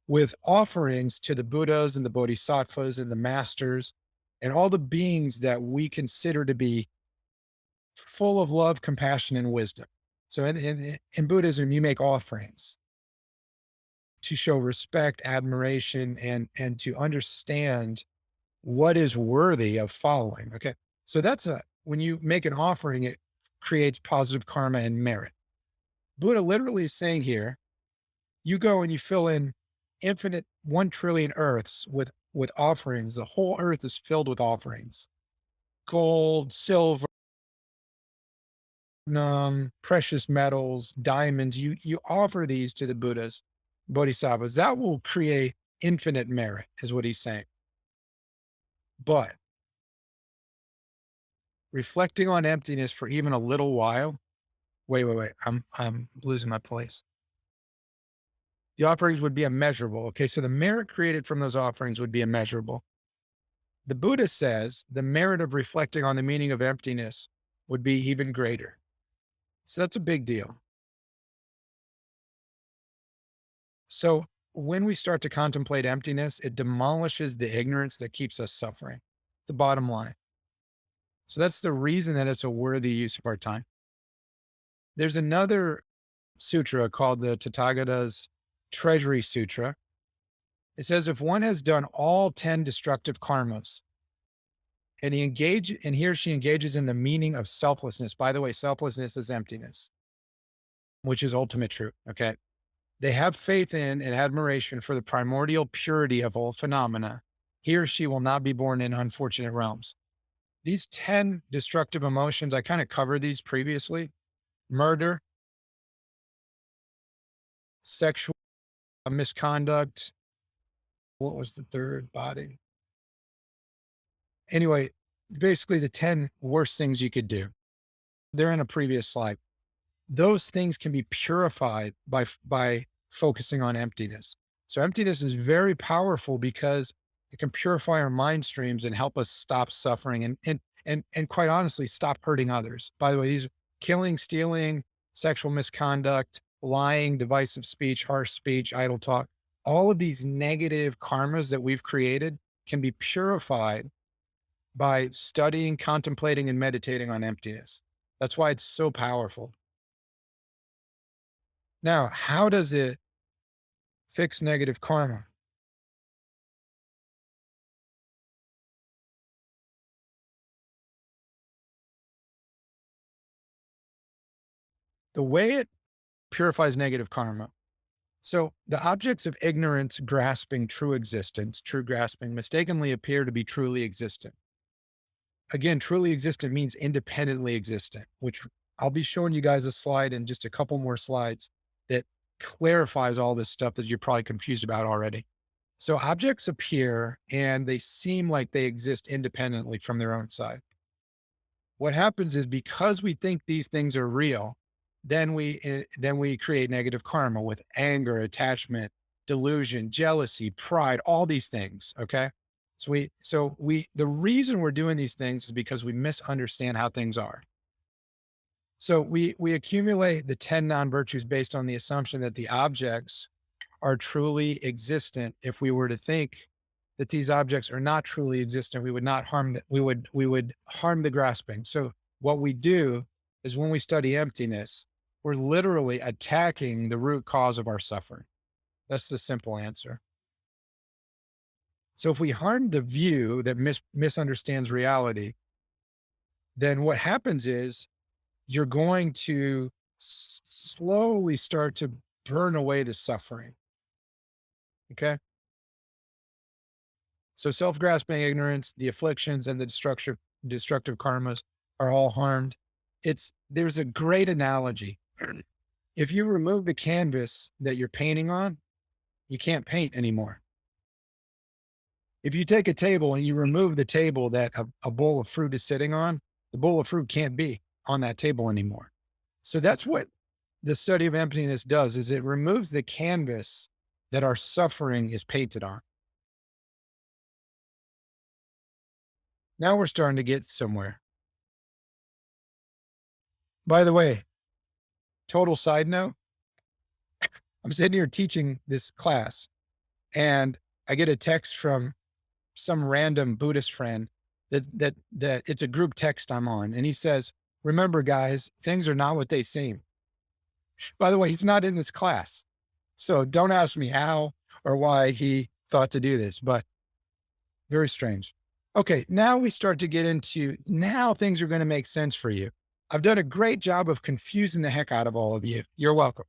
with offerings to the Buddhas and the Bodhisattvas and the masters and all the beings that we consider to be full of love, compassion, and wisdom. So in Buddhism, you make offerings to show respect, admiration, and to understand what is worthy of following. Okay. So when you make an offering, it creates positive karma and merit. Buddha literally is saying here, you go and you fill in infinite 1 trillion earths with offerings. The whole earth is filled with offerings, gold, silver, precious metals, diamonds. You offer these to the Buddhas, Bodhisattvas. That will create infinite merit is what he's saying. But reflecting on emptiness for even a little while, wait. I'm losing my place. The offerings would be immeasurable. Okay. So the merit created from those offerings would be immeasurable. The Buddha says the merit of reflecting on the meaning of emptiness would be even greater. So that's a big deal. So when we start to contemplate emptiness, it demolishes the ignorance that keeps us suffering. The bottom line. So that's the reason that it's a worthy use of our time. There's another sutra called the Tatagadas Treasury Sutra. It says if one has done all 10 destructive karmas and he or she engages in the meaning of selflessness. By the way, selflessness is emptiness, which is ultimate truth. Okay. They have faith in and admiration for the primordial purity of all phenomena. He or she will not be born in unfortunate realms. These 10 destructive emotions, I kind of covered these previously: murder, sexual misconduct. What was the third body? Anyway, basically the 10 worst things you could do. They're in a previous slide. Those things can be purified by focusing on emptiness. So emptiness is very powerful because it can purify our mind streams and help us stop suffering and quite honestly, stop hurting others. By the way, these are killing, stealing, sexual misconduct, lying, divisive speech, harsh speech, idle talk. All of these negative karmas that we've created can be purified by studying, contemplating, and meditating on emptiness. That's why it's so powerful. Now, how does it fix negative karma? The way it purifies negative karma. So the objects of ignorance grasping true existence, true grasping, mistakenly appear to be truly existent. Again, truly existent means independently existent, which I'll be showing you guys a slide in just a couple more slides that clarifies all this stuff that you're probably confused about already. So objects appear and they seem like they exist independently from their own side. What happens is because we think these things are real, then we create negative karma with anger, attachment, delusion, jealousy, pride, all these things. Okay. The reason we're doing these things is because we misunderstand how things are. So we accumulate the 10 non-virtues based on the assumption that the objects are truly existent. If we were to think that these objects are not truly existent, we would not harm that. We would harm the grasping. So what we do is when we study emptiness, we're literally attacking the root cause of our suffering. That's the simple answer. So if we harm the view that misunderstands reality, then what happens is you're going to slowly start to burn away the suffering. Okay. So self-grasping ignorance, the afflictions, and the destructive karmas are all harmed. There's a great analogy. If you remove the canvas that you're painting on, you can't paint anymore. If you take a table and you remove the table that a bowl of fruit is sitting on, the bowl of fruit can't be on that table anymore. So that's what the study of emptiness does, is it removes the canvas that our suffering is painted on. Now we're starting to get somewhere. By the way, total side note, I'm sitting here teaching this class and I get a text from some random Buddhist friend that it's a group text I'm on. And he says, remember guys, things are not what they seem. By the way, he's not in this class. So don't ask me how or why he thought to do this, but very strange. Okay, now we start to get into, now things are going to make sense for you. I've done a great job of confusing the heck out of all of you. You're welcome.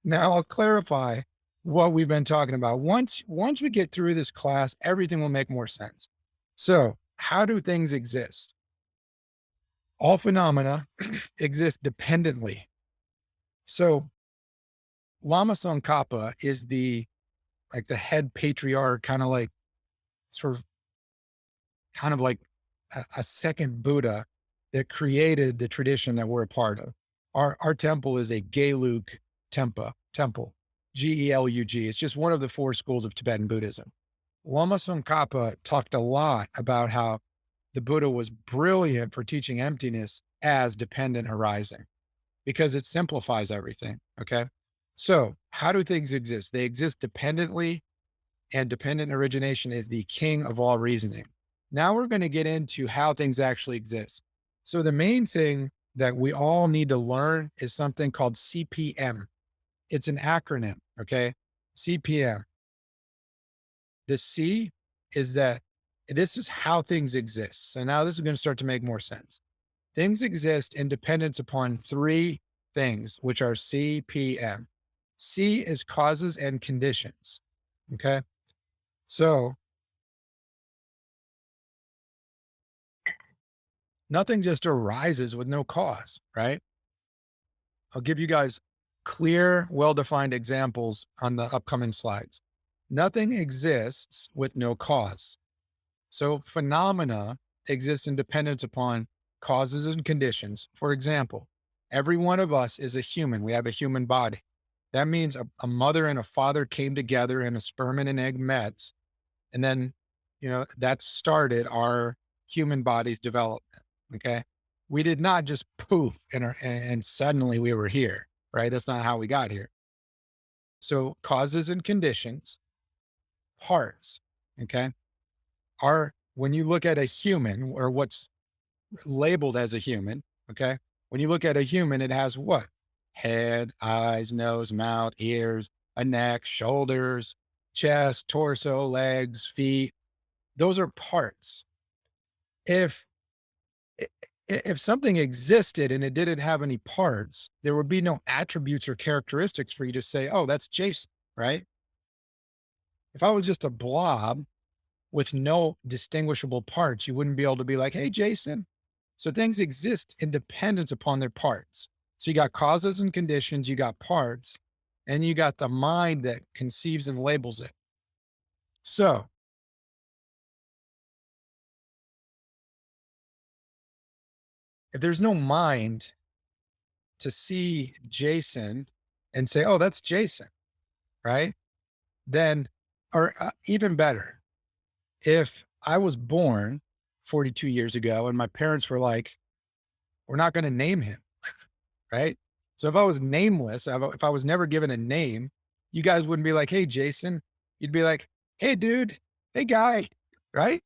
Now I'll clarify what we've been talking about. Once we get through this class, everything will make more sense. So how do things exist? All phenomena exist dependently. So Lama Tsongkhapa is the head patriarch, kind of like a second Buddha that created the tradition that we're a part of. Our temple is a Gelug temple, G-E-L-U-G. It's just one of the 4 schools of Tibetan Buddhism. Lama Tsongkhapa talked a lot about how the Buddha was brilliant for teaching emptiness as dependent arising because it simplifies everything. Okay. So how do things exist? They exist dependently, and dependent origination is the king of all reasoning. Now we're going to get into how things actually exist. So the main thing that we all need to learn is something called CPM. It's an acronym, okay? CPM. The C is that this is how things exist. So now this is going to start to make more sense. Things exist in dependence upon three things, which are CPM. C is causes and conditions. Okay. So nothing just arises with no cause, right? I'll give you guys clear, well-defined examples on the upcoming slides. Nothing exists with no cause. So phenomena exist in dependence upon causes and conditions. For example, every one of us is a human. We have a human body. That means a mother and a father came together and a sperm and an egg met. And then, that started our human body's development. Okay. We did not just poof and suddenly we were here, right? That's not how we got here. So causes and conditions, parts. Okay. When you look at a human or what's labeled as a human, okay, when you look at a human, it has what? Head, eyes, nose, mouth, ears, a neck, shoulders, chest, torso, legs, feet. Those are parts. If if something existed and it didn't have any parts, there would be no attributes or characteristics for you to say, oh, that's Jason, right? If I was just a blob with no distinguishable parts, you wouldn't be able to be like, hey, Jason. So things exist in dependence upon their parts. So you got causes and conditions, you got parts, and you got the mind that conceives and labels it. So if there's no mind to see Jason and say, oh, that's Jason, right? Then, or even better, if I was born 42 years ago and my parents were like, we're not going to name him, right? So if I was nameless, if I was never given a name, you guys wouldn't be like, hey, Jason. You'd be like, hey, dude, hey, guy, right?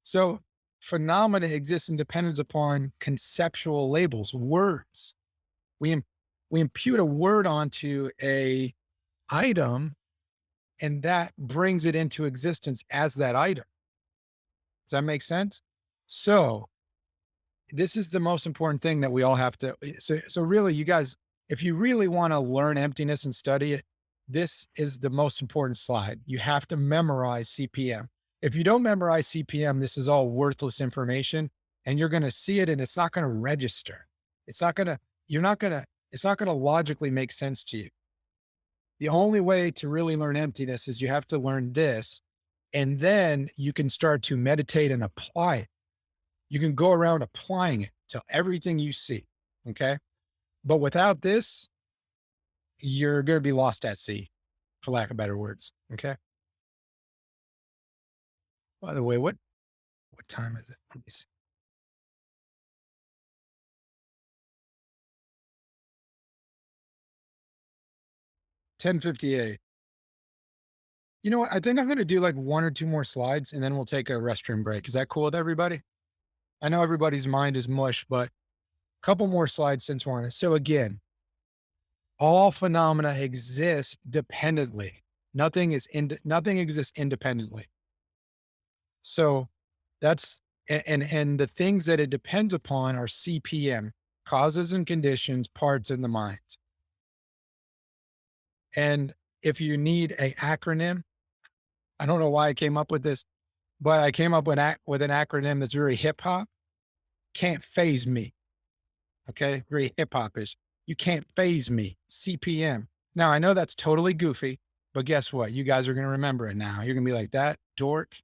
So phenomena exists in dependence upon conceptual labels, words. We, we impute a word onto a item and that brings it into existence as that item. Does that make sense? So this is the most important thing that we all have to. So really, you guys, if you really want to learn emptiness and study it, this is the most important slide. You have to memorize CPM. If you don't memorize CPM, this is all worthless information and you're going to see it and it's not going to register. It's not going to, it's not going to logically make sense to you. The only way to really learn emptiness is you have to learn this, and then you can start to meditate and apply it. You can go around applying it to everything you see. Okay. But without this, you're going to be lost at sea, for lack of better words. Okay. By the way, what time is it? Let me see. 10:58. You know what? I think I'm going to do like one or two more slides and then we'll take a restroom break. Is that cool with everybody? I know everybody's mind is mush, but a couple more slides since we're on it. So again, all phenomena exist dependently. Nothing exists independently. So that's and the things that it depends upon are CPM, causes and conditions, parts in the mind. And if you need a acronym, I don't know why I came up with this, but I came up with an acronym that's very hip hop. Can't phase me. Okay, very hip hop-ish. You can't phase me. CPM. Now I know that's totally goofy, but guess what? You guys are going to remember it now. You're going to be like, that dork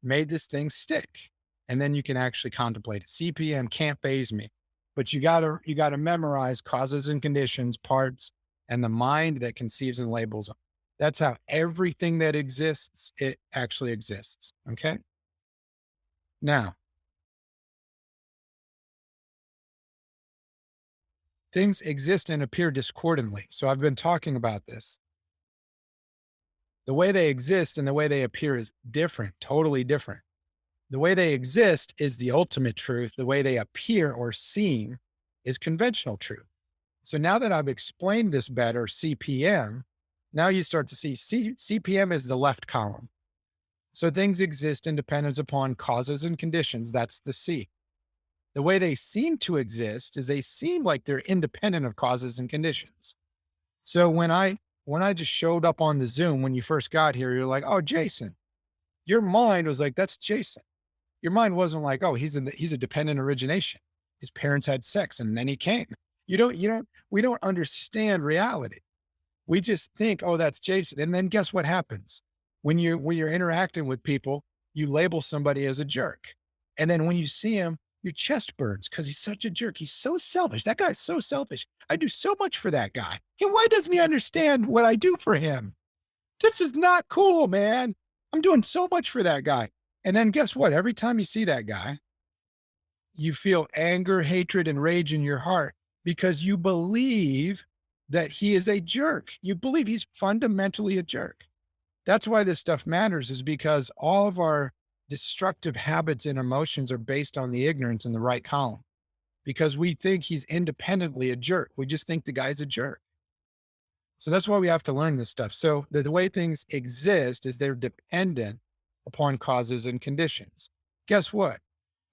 made this thing stick. And then you can actually contemplate it. CPM can't phase me, but you gotta memorize causes and conditions, parts, and the mind that conceives and labels them. That's how everything that exists, it actually exists. Okay. Now, things exist and appear discordantly. So I've been talking about this. The way they exist and the way they appear is different, totally different. The way they exist is the ultimate truth. The way they appear or seem is conventional truth. So now that I've explained this better, CPM, now you start to see CPM is the left column. So things exist in dependence upon causes and conditions. That's the C. The way they seem to exist is they seem like they're independent of causes and conditions. So when I just showed up on the Zoom, when you first got here, you're like, oh, Jason. Your mind was like, that's Jason. Your mind wasn't like, oh, he's a dependent origination. His parents had sex and then he came. We don't understand reality. We just think, oh, that's Jason. And then guess what happens? When you're interacting with people, you label somebody as a jerk. And then when you see him, your chest burns because he's such a jerk. He's so selfish. That guy's so selfish. I do so much for that guy. And why doesn't he understand what I do for him? This is not cool, man. I'm doing so much for that guy. And then guess what? Every time you see that guy, you feel anger, hatred, and rage in your heart because you believe that he is a jerk. You believe he's fundamentally a jerk. That's why this stuff matters, is because all of our destructive habits and emotions are based on the ignorance in the right column, because we think he's independently a jerk. We just think the guy's a jerk. So that's why we have to learn this stuff. So the way things exist is they're dependent upon causes and conditions. Guess what?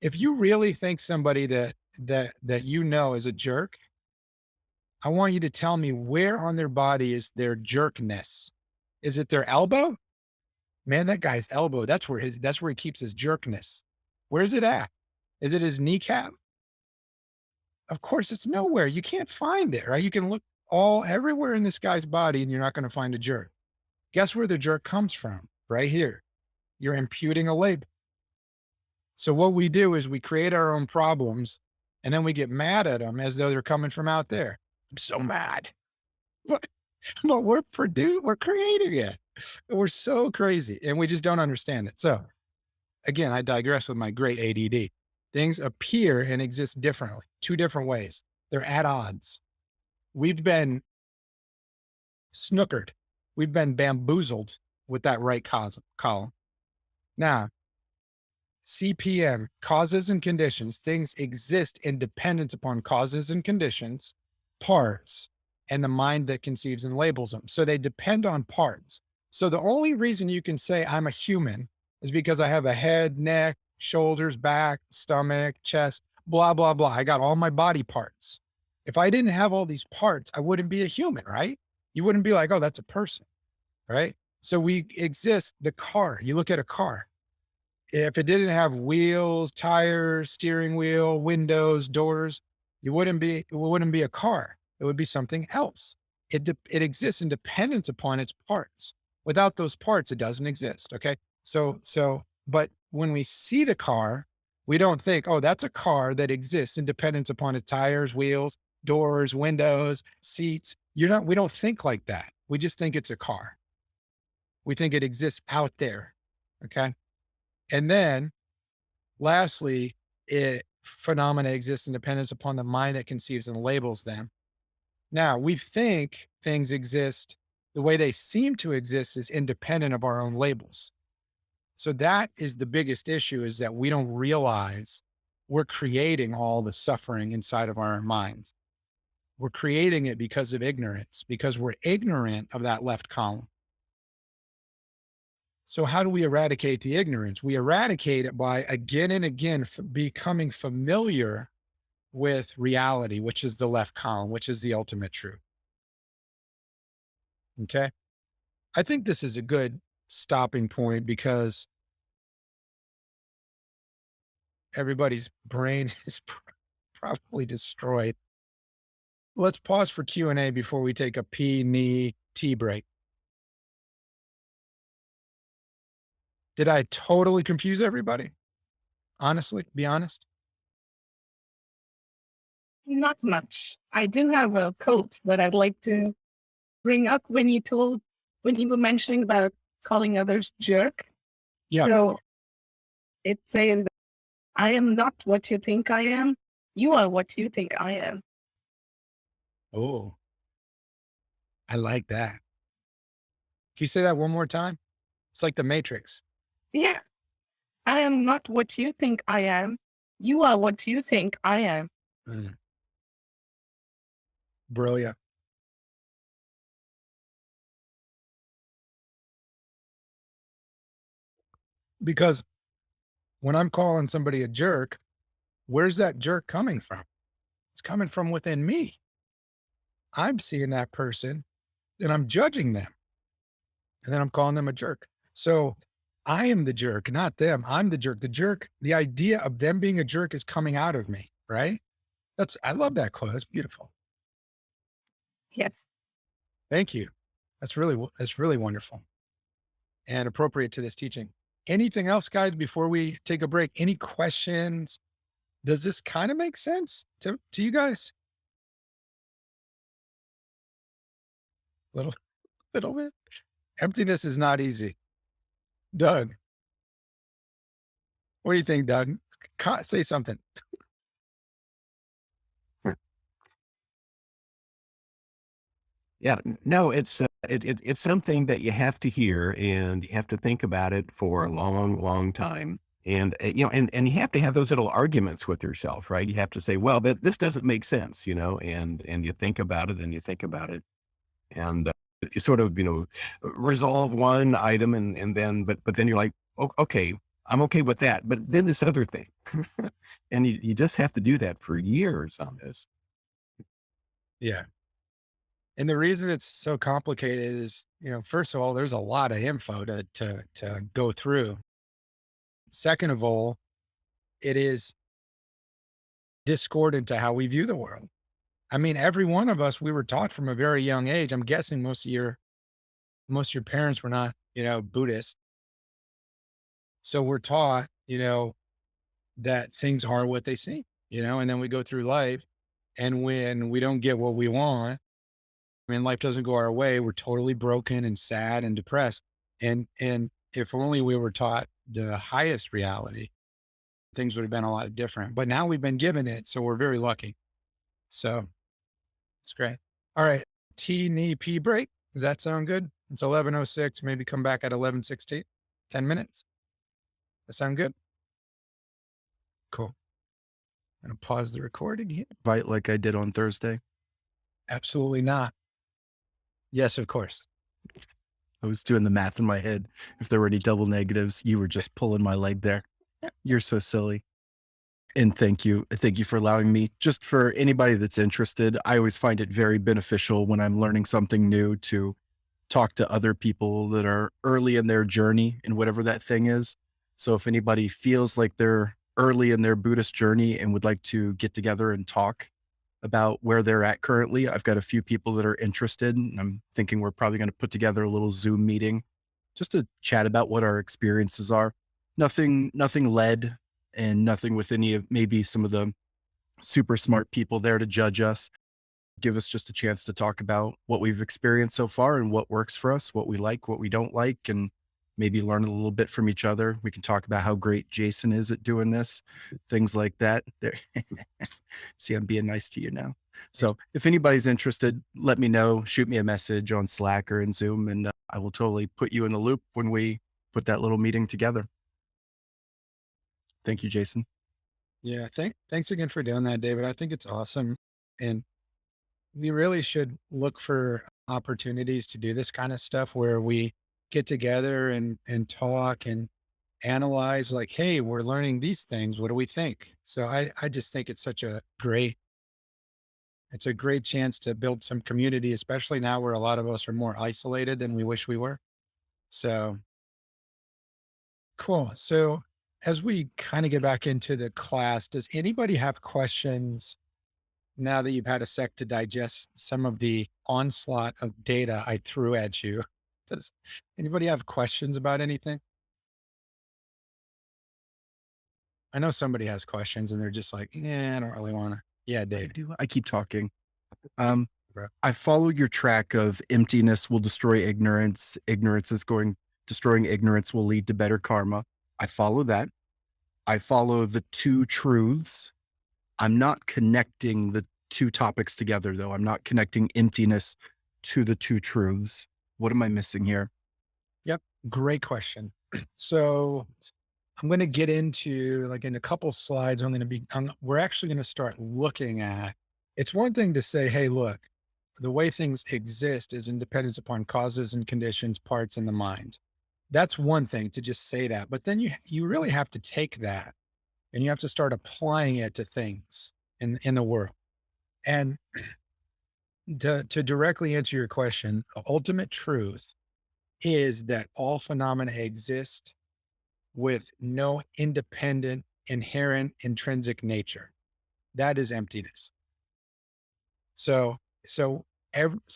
If you really think somebody that you know is a jerk, I want you to tell me where on their body is their jerkness. Is it their elbow? Man, that guy's elbow, that's where he keeps his jerkness. Where's it at? Is it his kneecap? Of course, it's nowhere. You can't find it, right? You can look everywhere in this guy's body and you're not going to find a jerk. Guess where the jerk comes from? Right here. You're imputing a label. So what we do is we create our own problems and then we get mad at them as though they're coming from out there. I'm so mad. But we're creating it. We're so crazy and we just don't understand it. So again, I digress with my great ADD. Things appear and exist differently, two different ways. They're at odds. We've been snookered. We've been bamboozled with that right column. Now, CPM, causes and conditions, things exist in dependence upon causes and conditions, parts, and the mind that conceives and labels them. So they depend on parts. So the only reason you can say I'm a human is because I have a head, neck, shoulders, back, stomach, chest, blah, blah, blah. I got all my body parts. If I didn't have all these parts, I wouldn't be a human, right? You wouldn't be like, oh, that's a person, right? So we exist, the car, you look at a car. If it didn't have wheels, tires, steering wheel, windows, doors, it wouldn't be a car. It would be something else. It exists in dependence upon its parts. Without those parts, it doesn't exist. Okay. But when we see the car, we don't think, oh, that's a car that exists in dependence upon its tires, wheels, doors, windows, seats. We don't think like that. We just think it's a car. We think it exists out there. Okay. And then lastly, phenomena exist in dependence upon the mind that conceives and labels them. Now, we think things exist, the way they seem to exist is independent of our own labels. So that is the biggest issue, is that we don't realize we're creating all the suffering inside of our minds. We're creating it because of ignorance, because we're ignorant of that left column. So how do we eradicate the ignorance? We eradicate it by again and again becoming familiar with reality, which is the left column, which is the ultimate truth. Okay. I think this is a good stopping point because everybody's brain is probably destroyed. Let's pause for Q&A before we take a tea break. Did I totally confuse everybody? Honestly, be honest. Not much. I do have a quote that I'd like to bring up when you were mentioning about calling others jerk. Yeah. So it's saying, I am not what you think I am. You are what you think I am. Oh, I like that. Can you say that one more time? It's like the Matrix. Yeah. I am not what you think I am. You are what you think I am. Mm, brilliant. Because when I'm calling somebody a jerk, where's that jerk coming from? It's coming from within me. I'm seeing that person and I'm judging them. And then I'm calling them a jerk. So I am the jerk, not them. I'm the jerk. The jerk, the idea of them being a jerk is coming out of me, right? I love that quote. That's beautiful. Yes. Thank you. That's really wonderful and appropriate to this teaching. Anything else, guys, before we take a break? Any questions? Does this kind of make sense to you guys? Little, little bit. Emptiness is not easy. Doug, what do you think, Doug? Say something. Yeah, no, it's something that you have to hear and you have to think about it for a long, long time. And and you have to have those little arguments with yourself, right? You have to say, well, this doesn't make sense, and you think about it and you think about it, and you sort of resolve one item, and then but then you're like, oh, okay, I'm okay with that, but then this other thing, and you just have to do that for years on this. Yeah. And the reason it's so complicated is, first of all, there's a lot of info to go through. Second of all, it is discordant to how we view the world. I mean, every one of us, we were taught from a very young age. I'm guessing most of your parents were not, Buddhist. So we're taught, that things are what they seem, and then we go through life. And when we don't get what we want, life doesn't go our way, we're totally broken and sad and depressed. And if only we were taught the highest reality, things would have been a lot different. But now we've been given it, so we're very lucky. So it's great. All right, T&P break. Does that sound good? It's 11:06. Maybe come back at 11:16. 10 minutes. That sound good? Cool. I'm gonna pause the recording here. Invite like I did on Thursday. Absolutely not. Yes, of course. I was doing the math in my head. If there were any double negatives, you were just pulling my leg there. You're so silly. And thank you. Thank you for allowing me. Just for anybody that's interested, I always find it very beneficial when I'm learning something new to talk to other people that are early in their journey in whatever that thing is. So if anybody feels like they're early in their Buddhist journey and would like to get together and talk about where they're at currently, I've got a few people that are interested, and I'm thinking we're probably going to put together a little Zoom meeting just to chat about what our experiences are. Nothing led, and nothing with any of maybe some of the super smart people there to judge us. Give us just a chance to talk about what we've experienced so far and what works for us, what we like, what we don't like, and maybe learn a little bit from each other. We can talk about how great Jason is at doing this, things like that. There. See, I'm being nice to you now. So if anybody's interested, let me know, shoot me a message on Slack or in Zoom, and I will totally put you in the loop when we put that little meeting together. Thank you, Jason. Yeah. Thanks again for doing that, David. I think it's awesome. And we really should look for opportunities to do this kind of stuff where we get together and talk and analyze, like, hey, we're learning these things. What do we think? So I just think it's it's a great chance to build some community, especially now where a lot of us are more isolated than we wish we were. So cool. So as we kind of get back into the class, does anybody have questions now that you've had a sec to digest some of the onslaught of data I threw at you? Does anybody have questions about anything? I know somebody has questions and they're just like, yeah, I don't really want to. Yeah, Dave. I keep talking. Bro. I follow your track of emptiness will destroy ignorance. Destroying ignorance will lead to better karma. I follow that. I follow the two truths. I'm not connecting the two topics together, though. I'm not connecting emptiness to the two truths. What am I missing here? Yep. Great question. So I'm going to get into, like, in a couple slides, we're actually going to start looking at, it's one thing to say, hey, look, the way things exist is independence upon causes and conditions, parts, and the mind. That's one thing to just say that. But then you really have to take that and you have to start applying it to things in the world. And to directly answer your question, the ultimate truth is that all phenomena exist with no independent, inherent, intrinsic nature. That is emptiness. So, so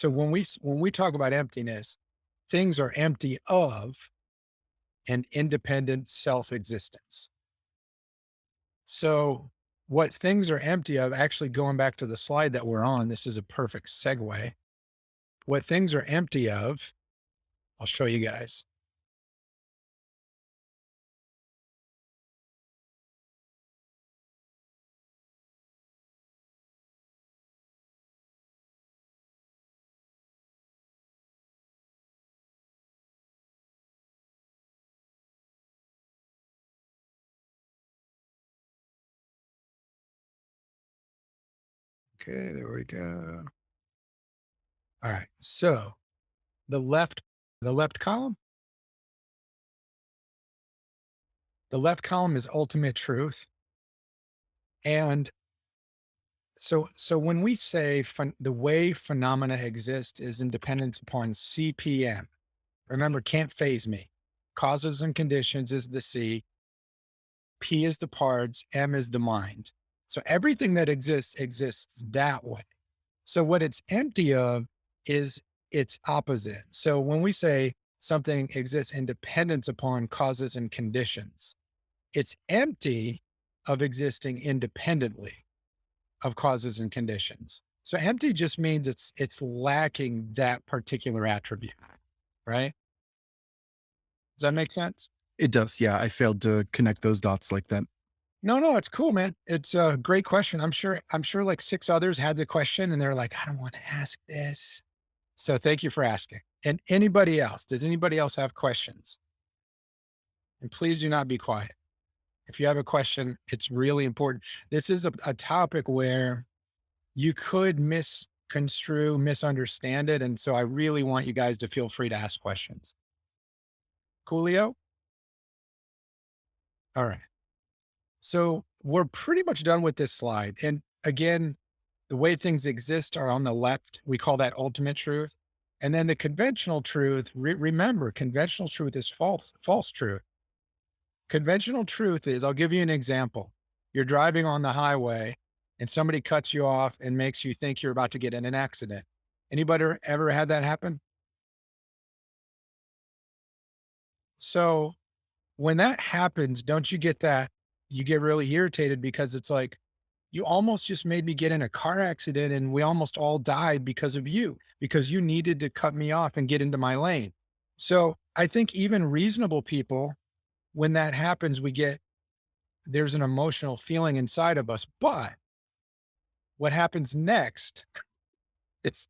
when we talk about emptiness, things are empty of an independent self-existence. So what things are empty of, actually going back to the slide that we're on, this is a perfect segue. What things are empty of, I'll show you guys. Okay, there we go. All right. So the left column, the left column is ultimate truth. And so when we say the way phenomena exist is independent upon CPM, remember, can't phase me. Causes and conditions is the C, P is the parts, M is the mind. So everything that exists that way. So what it's empty of is its opposite. So when we say something exists independent upon causes and conditions, it's empty of existing independently of causes and conditions. So empty just means it's lacking that particular attribute, right? Does that make sense? It does. Yeah. I failed to connect those dots like that. No, it's cool, man. It's a great question. I'm sure like 6 others had the question and they're like, I don't want to ask this. So thank you for asking. And anybody else, does anybody else have questions? And please do not be quiet. If you have a question, it's really important. This is a topic where you could misconstrue, misunderstand it. And so I really want you guys to feel free to ask questions. Coolio? All right. So we're pretty much done with this slide. And again, the way things exist are on the left. We call that ultimate truth. And then the conventional truth, remember, conventional truth is false truth. Conventional truth is, I'll give you an example. You're driving on the highway and somebody cuts you off and makes you think you're about to get in an accident. Anybody ever had that happen? So when that happens, don't you get that? You get really irritated because it's like, you almost just made me get in a car accident and we almost all died because of you, because you needed to cut me off and get into my lane. So I think even reasonable people, when that happens, there's an emotional feeling inside of us. But what happens next is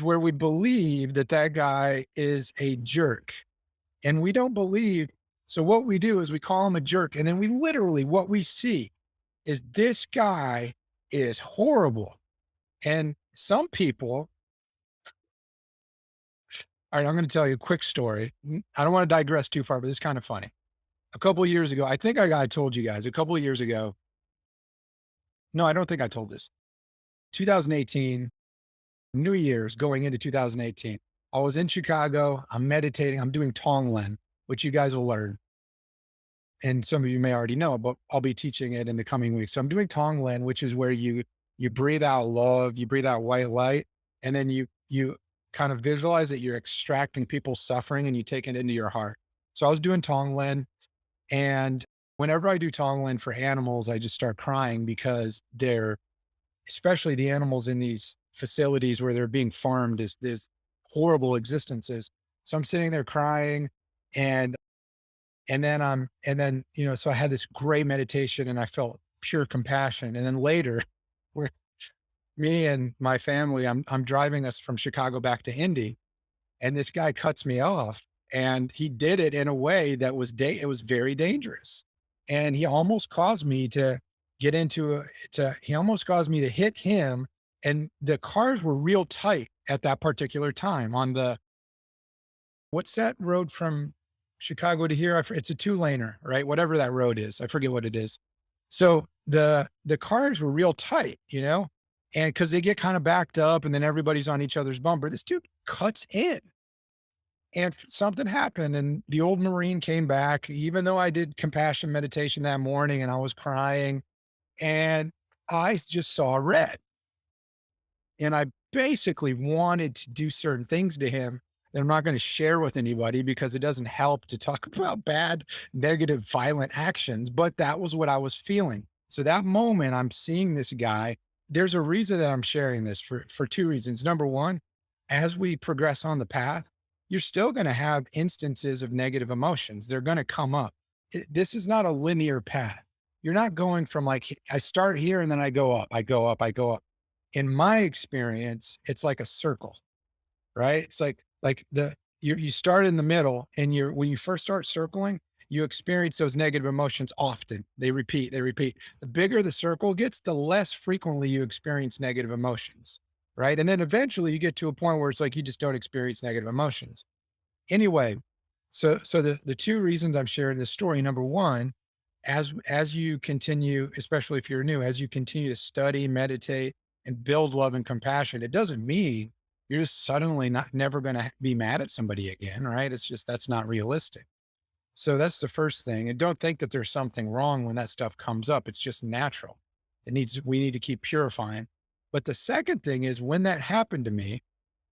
where we believe that guy is a jerk. And we don't believe. So what we do is we call him a jerk. And then what we see is this guy is horrible. And some people, all right, I'm going to tell you a quick story. I don't want to digress too far, but it's kind of funny. A couple of years ago, I think I told you guys a couple of years ago. No, I don't think I told this. 2018, New Year's going into 2018. I was in Chicago. I'm meditating. I'm doing Tonglen, which you guys will learn. And some of you may already know, but I'll be teaching it in the coming weeks. So I'm doing Tonglen, which is where you breathe out love, you breathe out white light, and then you kind of visualize that you're extracting people's suffering and you take it into your heart. So I was doing Tonglen, and whenever I do Tonglen for animals, I just start crying because especially the animals in these facilities where they're being farmed, is this horrible existences. So I'm sitting there crying, and then, so I had this great meditation and I felt pure compassion. And then later, we're me and my family, I'm driving us from Chicago back to Indy, and this guy cuts me off, and he did it in a way that was it was very dangerous. And he almost caused me to get into he almost caused me to hit him. And the cars were real tight at that particular time on what's that road from Chicago to here? It's a 2-laner, right? Whatever that road is. I forget what it is. So the cars were real tight, you know, and because they get kind of backed up and then everybody's on each other's bumper. This dude cuts in, and something happened, and the old Marine came back, even though I did compassion meditation that morning and I was crying, and I just saw red. And I basically wanted to do certain things to him that I'm not going to share with anybody because it doesn't help to talk about bad, negative, violent actions. But that was what I was feeling. So that moment I'm seeing this guy, there's a reason that I'm sharing this for 2 reasons. Number one, as we progress on the path, you're still going to have instances of negative emotions. They're going to come up. This is not a linear path. You're not going from like, I start here and then I go up, I go up, I go up. In my experience, it's like a circle, right? It's like you start in the middle, and when you first start circling, you experience those negative emotions often. They repeat, they repeat. The bigger the circle gets, the less frequently you experience negative emotions, right? And then eventually you get to a point where it's like you just don't experience negative emotions. Anyway, so the 2 reasons I'm sharing this story, number one, as you continue, especially if you're new, as you continue to study, meditate, and build love and compassion, it doesn't mean you're just suddenly never going to be mad at somebody again, right? It's just, that's not realistic. So that's the first thing. And don't think that there's something wrong when that stuff comes up. It's just natural. We need to keep purifying. But the second thing is, when that happened to me,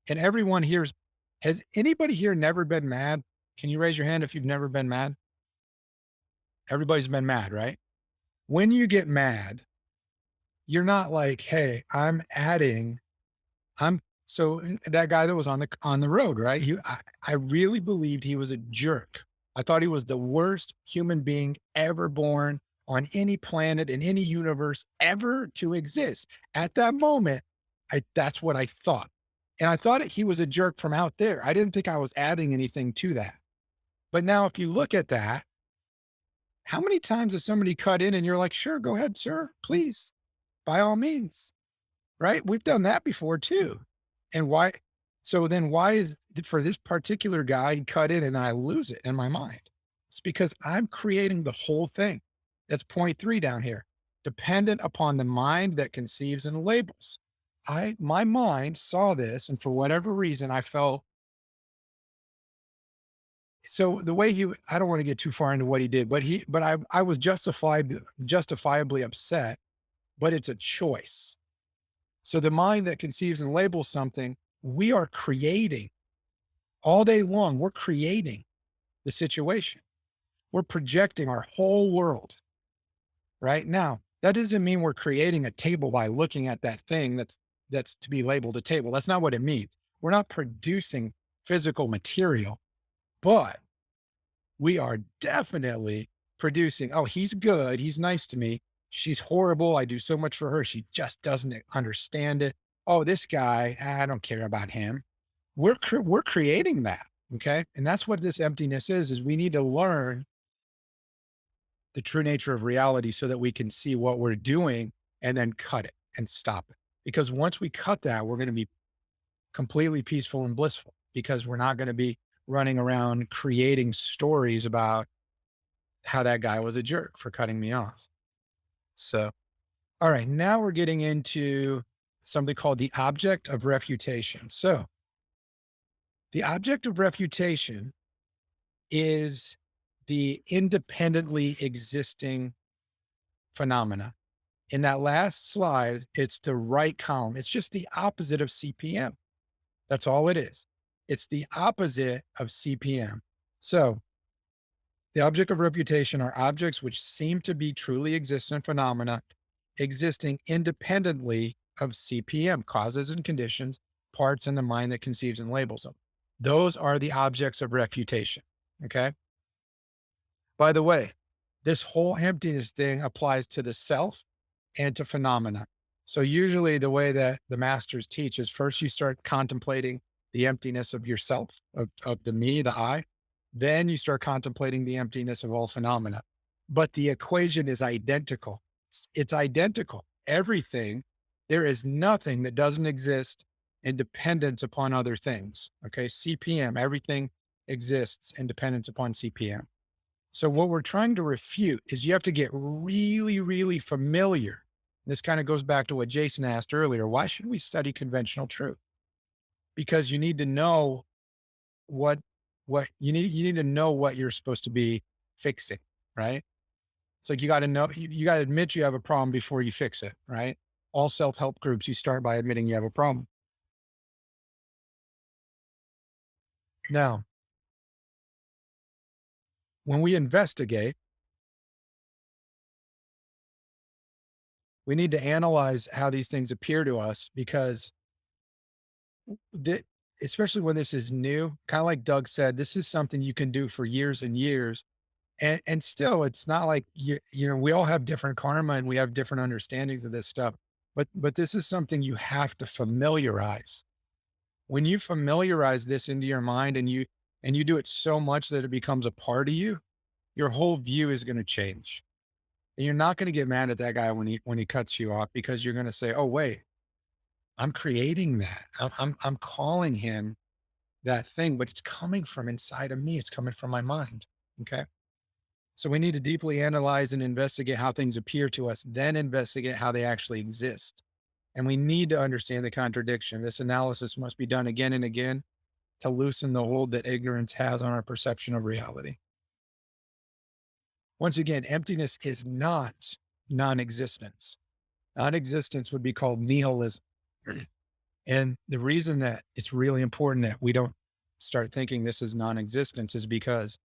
and everyone here has anybody here never been mad? Can you raise your hand if you've never been mad? Everybody's been mad, right? When you get mad, you're not like, hey, so that guy that was on the road, right? I really believed he was a jerk. I thought he was the worst human being ever born on any planet in any universe ever to exist. At that moment, that's what I thought. And I thought he was a jerk from out there. I didn't think I was adding anything to that. But now if you look at that, how many times has somebody cut in and you're like, sure, go ahead, sir, please, by all means, right? We've done that before too. And why? So then why is for this particular guy, he cut in and then I lose it in my mind? It's because I'm creating the whole thing. That's point 3 down here. Dependent upon the mind that conceives and labels. My mind saw this, and for whatever reason, I felt. So the way I don't want to get too far into what he did, but I was justifiably upset, but it's a choice. So the mind that conceives and labels something, we are creating all day long. We're creating the situation. We're projecting our whole world right now. That doesn't mean we're creating a table by looking at that thing that's to be labeled a table. That's not what it means. We're not producing physical material, but we are definitely producing, oh, he's good, he's nice to me. She's horrible. I do so much for her. She just doesn't understand it. Oh, this guy, I don't care about him. We're creating that. Okay. And that's what this emptiness is we need to learn the true nature of reality so that we can see what we're doing and then cut it and stop it. Because once we cut that, we're going to be completely peaceful and blissful, because we're not going to be running around creating stories about how that guy was a jerk for cutting me off. So, all right, now we're getting into something called the object of refutation. So the object of refutation is the independently existing phenomena. In that last slide, it's the right column. It's just the opposite of CPM. That's all it is. It's the opposite of CPM. So the object of refutation are objects which seem to be truly existent phenomena existing independently of CPM, causes and conditions, parts in the mind that conceives and labels them. Those are the objects of refutation. Okay. By the way, This whole emptiness thing applies to the self and to phenomena. So usually the way that the masters teach is first you start contemplating the emptiness of yourself, of the me, the I. Then you start contemplating the emptiness of all phenomena. But the equation is identical. It's identical. Everything, there is nothing that doesn't exist in dependence upon other things. Okay. CPM, everything exists in dependence upon CPM. So what we're trying to refute is you have to get really, really familiar. This kind of goes back to what Jason asked earlier. Why should we study conventional truth? Because you need to know what you need to know what you're supposed to be fixing, right? It's like you got to know, you got to admit you have a problem before you fix it, right? All self-help groups, you start by admitting you have a problem. Now, when we investigate, we need to analyze how these things appear to us because especially when this is new, kind of like Doug said, this is something you can do for years and years. And still, it's not like, we all have different karma and we have different understandings of this stuff, but this is something you have to familiarize. When you familiarize this into your mind and you do it so much that it becomes a part of you, your whole view is going to change. And you're not going to get mad at that guy when he cuts you off because you're going to say, oh, wait, I'm creating that. I'm calling him that thing, but it's coming from inside of me. It's coming from my mind. Okay. So we need to deeply analyze and investigate how things appear to us, then investigate how they actually exist. And we need to understand the contradiction. This analysis must be done again and again to loosen the hold that ignorance has on our perception of reality. Once again, emptiness is not non-existence. Non-existence would be called nihilism. And the reason that it's really important that we don't start thinking this is non-existence is because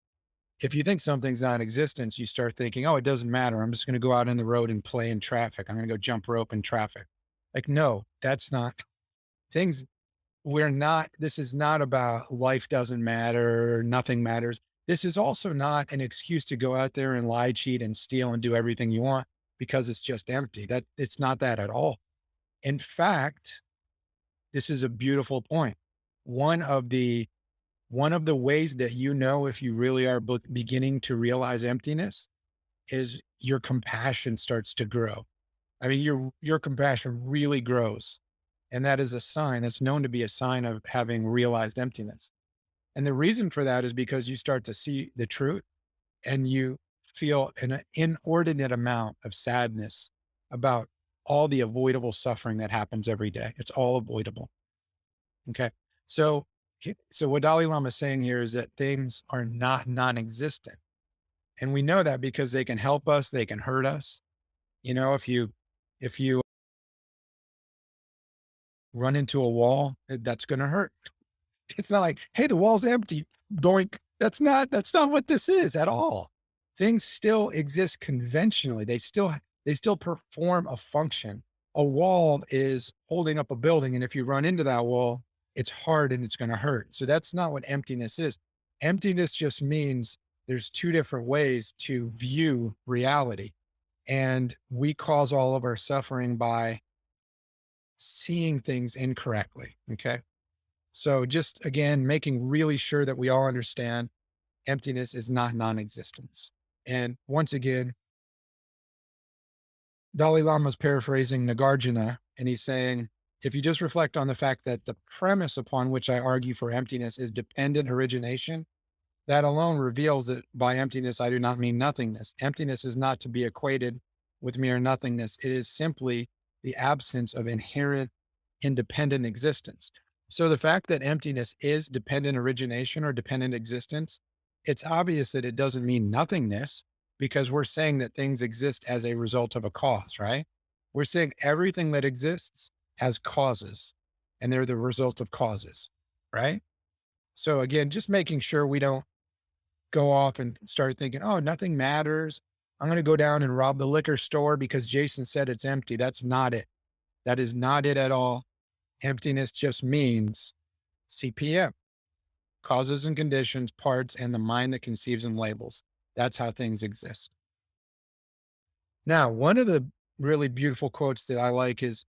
if you think something's non-existence, you start thinking, oh, it doesn't matter. I'm just going to go out on the road and play in traffic. I'm going to go jump rope in traffic. Like, no, that's not things. This is not about life doesn't matter, nothing matters. This is also not an excuse to go out there and lie, cheat, and steal and do everything you want because it's just empty. It's not that at all. In fact, this is a beautiful point. One of the ways that if you really are beginning to realize emptiness is your compassion starts to grow. I mean, your compassion really grows. And that is a sign that's known to be a sign of having realized emptiness. And the reason for that is because you start to see the truth and you feel an inordinate amount of sadness about all the avoidable suffering that happens every day. It's all avoidable. Okay. So what Dalai Lama is saying here is that things are not non-existent. And we know that because they can help us, they can hurt us. If you run into a wall, that's going to hurt. It's not like, hey, the wall's empty. Doink. That's not what this is at all. Things still exist conventionally. They still perform a function. A wall is holding up a building. And if you run into that wall, it's hard and it's going to hurt. So that's not what emptiness is. Emptiness just means there's two different ways to view reality. And we cause all of our suffering by seeing things incorrectly. Okay. So just again, making really sure that we all understand emptiness is not non-existence. And once again, Dalai Lama is paraphrasing Nagarjuna, and he's saying, if you just reflect on the fact that the premise upon which I argue for emptiness is dependent origination, that alone reveals that by emptiness, I do not mean nothingness. Emptiness is not to be equated with mere nothingness. It is simply the absence of inherent independent existence. So the fact that emptiness is dependent origination or dependent existence, it's obvious that it doesn't mean nothingness because we're saying that things exist as a result of a cause, right? We're saying everything that exists has causes and they're the result of causes, right? So again, just making sure we don't go off and start thinking, oh, nothing matters. I'm going to go down and rob the liquor store because Jason said it's empty. That's not it. That is not it at all. Emptiness just means CPM, causes and conditions, parts, and the mind that conceives and labels. That's how things exist. Now, one of the really beautiful quotes that I like is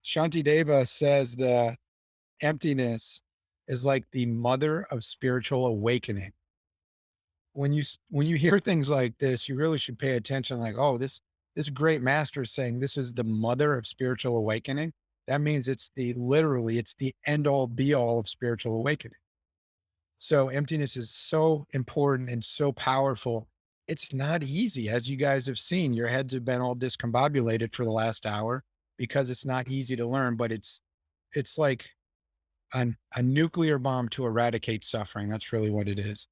Shantideva says that emptiness is like the mother of spiritual awakening. When you hear things like this, you really should pay attention. Like, oh, this great master is saying this is the mother of spiritual awakening. That means it's it's the end all be all of spiritual awakening. So emptiness is so important and so powerful. It's not easy, as you guys have seen. Your heads have been all discombobulated for the last hour because it's not easy to learn. But it's like a nuclear bomb to eradicate suffering. That's really what it is.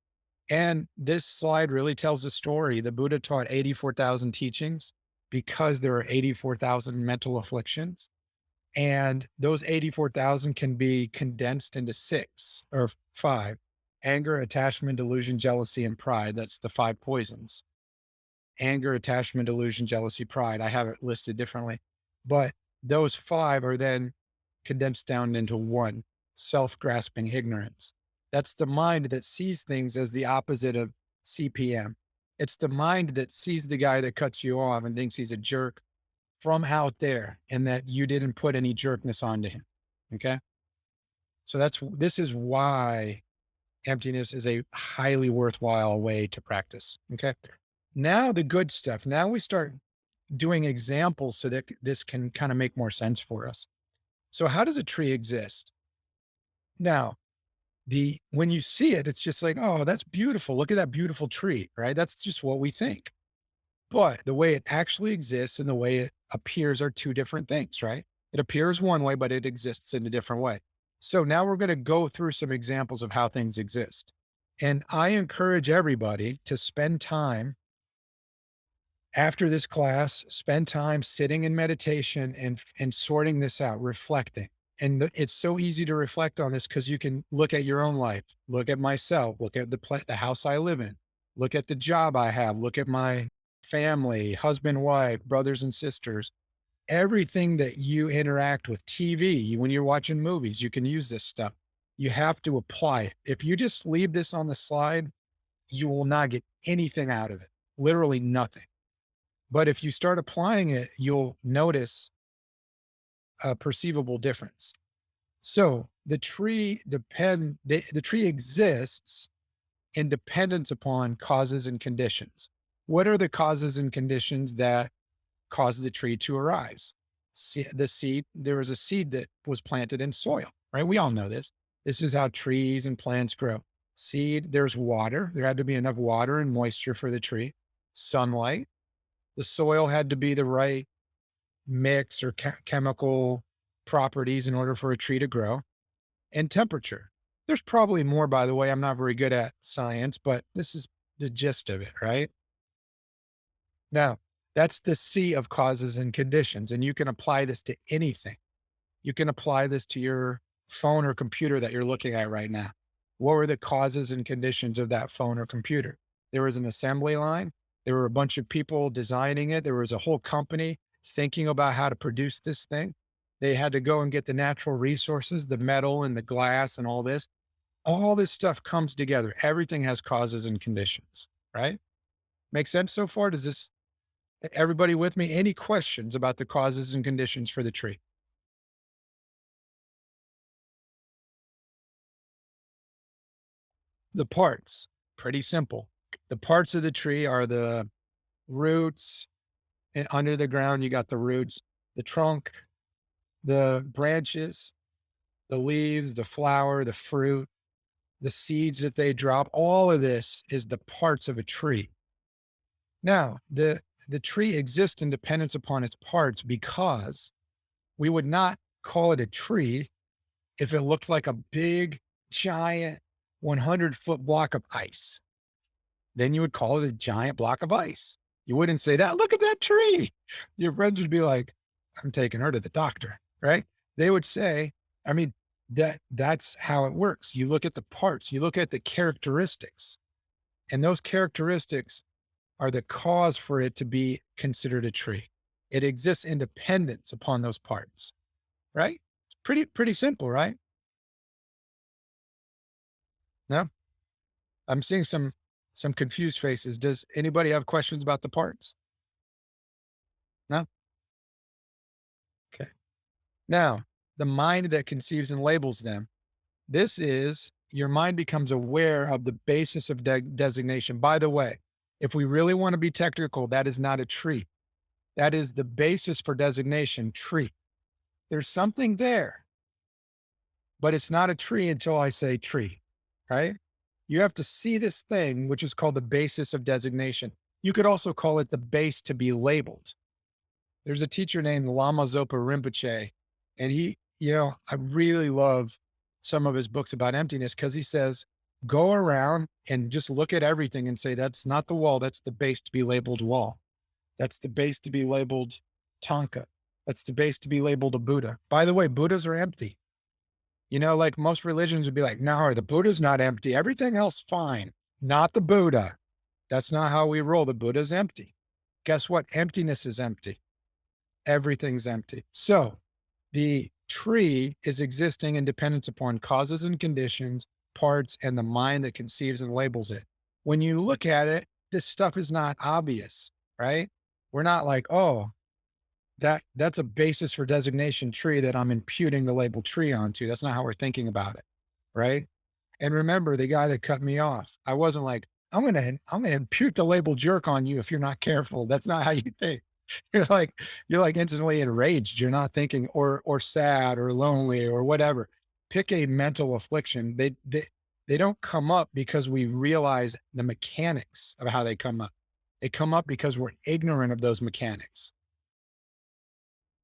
And this slide really tells the story. The Buddha taught 84,000 teachings because there are 84,000 mental afflictions. And those 84,000 can be condensed into 6 or 5: anger, attachment, delusion, jealousy, and pride. That's the 5 poisons. Anger, attachment, delusion, jealousy, pride. I have it listed differently. But those 5 are then condensed down into 1: self-grasping ignorance. That's the mind that sees things as the opposite of CPM. It's the mind that sees the guy that cuts you off and thinks he's a jerk from out there and that you didn't put any jerkness onto him. Okay. So this is why emptiness is a highly worthwhile way to practice. Okay. Now the good stuff. Now we start doing examples so that this can kind of make more sense for us. So how does a tree exist? Now, when you see it, it's just like, oh, that's beautiful. Look at that beautiful tree, right? That's just what we think. But the way it actually exists and the way it appears are 2 different things, right? It appears one way, but it exists in a different way. So now we're going to go through some examples of how things exist. And I encourage everybody to spend time after this class, spend time sitting in meditation and sorting this out, reflecting. And it's so easy to reflect on this because you can look at your own life, look at myself, look at the house I live in, look at the job I have, look at my family, husband, wife, brothers and sisters, everything that you interact with, TV, when you're watching movies, you can use this stuff. You have to apply it. If you just leave this on the slide, you will not get anything out of it, literally nothing. But if you start applying it, you'll notice a perceivable difference. So the tree the tree exists in dependence upon causes and conditions. What are the causes and conditions that cause the tree to arise? There was a seed that was planted in soil, right? We all know this. This is how trees and plants grow. Seed, there's water. There had to be enough water and moisture for the tree. Sunlight. The soil had to be the right mix or chemical properties in order for a tree to grow. And temperature. There's probably more, by the way. I'm not very good at science, but this is the gist of it, right? Now, that's the C of causes and conditions, and you can apply this to anything. You can apply this to your phone or computer that you're looking at right now. What were the causes and conditions of that phone or computer? There was an assembly line. There were a bunch of people designing it. There was a whole company thinking about how to produce this thing. They had to go and get the natural resources, the metal and the glass and all this. All this stuff comes together. Everything has causes and conditions, right? Make sense so far? Everybody with me? Any questions about the causes and conditions for the tree? The parts, pretty simple. The parts of the tree are the roots, and under the ground, you got the roots, the trunk, the branches, the leaves, the flower, the fruit, the seeds that they drop. All of this is the parts of a tree. Now, the tree exists in dependence upon its parts because we would not call it a tree if it looked like a big, giant 100-foot block of ice. Then you would call it a giant block of ice. You wouldn't say that. Look at that tree. Your friends would be like, I'm taking her to the doctor, right? They would say, I mean, that's how it works. You look at the parts, you look at the characteristics, and those characteristics are the cause for it to be considered a tree. It exists in dependence upon those parts, right? It's pretty simple, right? No? I'm seeing some confused faces. Does anybody have questions about the parts? Now, the mind that conceives and labels them. This is your mind becomes aware of the basis of designation. By the way, if we really want to be technical, that is not a tree. That is the basis for designation, tree. There's something there, but it's not a tree until I say tree, right? You have to see this thing, which is called the basis of designation. You could also call it the base to be labeled. There's a teacher named Lama Zopa Rinpoche, and I really love some of his books about emptiness because he says, go around and just look at everything and say, that's not the wall, that's the base to be labeled wall. That's the base to be labeled Tonka. That's the base to be labeled a Buddha. By the way, Buddhas are empty. Like most religions would be like, no, the Buddha's not empty. Everything else fine. Not the Buddha. That's not how we roll. The Buddha's empty. Guess what? Emptiness is empty. Everything's empty. So the tree is existing in dependence upon causes and conditions, parts, and the mind that conceives and labels it. When you look at it, this stuff is not obvious, right? We're not like, oh, that's a basis for designation tree that I'm imputing the label tree onto. That's not how we're thinking about it, right? And remember, the guy that cut me off, I wasn't like, I'm gonna impute the label jerk on you if you're not careful. That's not how you think. You're like instantly enraged. You're not thinking or sad or lonely or whatever. Pick a mental affliction. They don't come up because we realize the mechanics of how they come up. They come up because we're ignorant of those mechanics.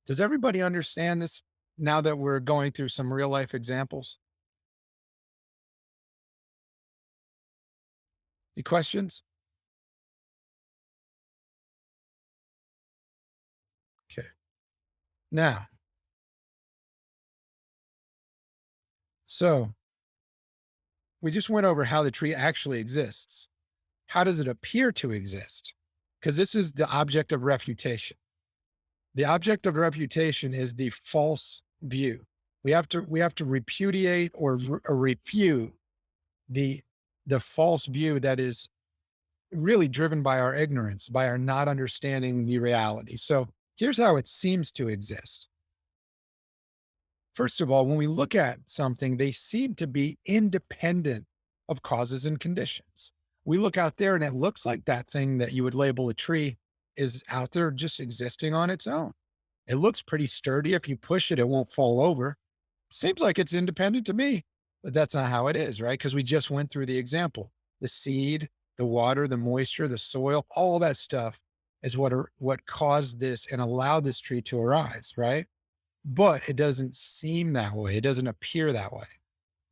Does everybody understand this now that we're going through some real life examples? Any questions? Okay. Now, so we just went over how the tree actually exists. How does it appear to exist? Because this is the object of refutation. The object of refutation is the false view. We have to repudiate or refute the false view that is really driven by our ignorance, by our not understanding the reality. So here's how it seems to exist. First of all, when we look at something, they seem to be independent of causes and conditions. We look out there and it looks like that thing that you would label a tree is out there just existing on its own. It looks pretty sturdy. If you push it, it won't fall over. Seems like it's independent to me, but that's not how it is, right? Because we just went through the example. The seed, the water, the moisture, the soil, all that stuff is what caused this and allowed this tree to arise, right? But it doesn't seem that way. It doesn't appear that way.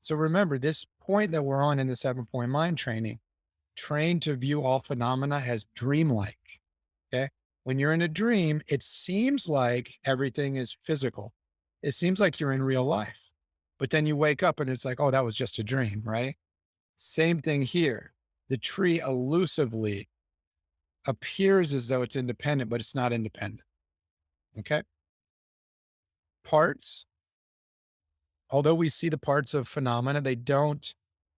So remember, this point that we're on in the 7-point mind training, trained to view all phenomena as dreamlike. Okay. When you're in a dream, it seems like everything is physical. It seems like you're in real life, but then you wake up and it's like, oh, that was just a dream, right? Same thing here. The tree elusively appears as though it's independent, but it's not independent. Okay. Parts, although we see the parts of phenomena,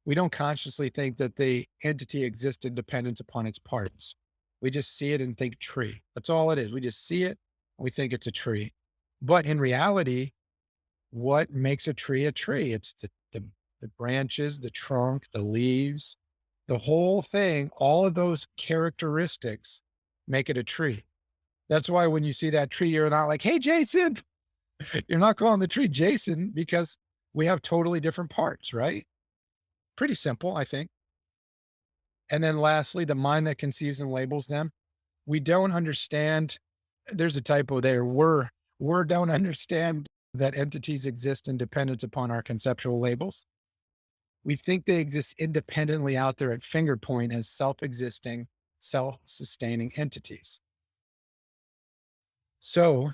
we don't consciously think that the entity exists in dependence upon its parts. We just see it and think tree. That's all it is. We just see it and we think it's a tree. But in reality, what makes a tree a tree? It's the branches, the trunk, the leaves, the whole thing. All of those characteristics make it a tree. That's why when you see that tree, you're not like, hey, Jason. You're not calling the tree Jason because we have totally different parts, right? Pretty simple, I think. And then lastly, the mind that conceives and labels them. We don't understand. There's a typo there. We don't understand that entities exist in dependence upon our conceptual labels. We think they exist independently out there at finger point as self-existing, self-sustaining entities. So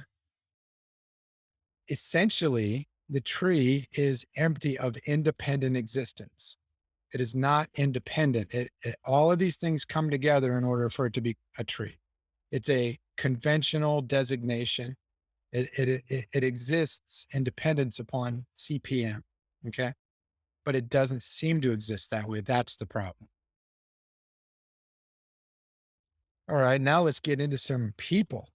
essentially, the tree is empty of independent existence. It is not independent. All of these things come together in order for it to be a tree. It's a conventional designation. It exists in dependence upon CPM, okay? But it doesn't seem to exist that way. That's the problem. All right, now let's get into some people.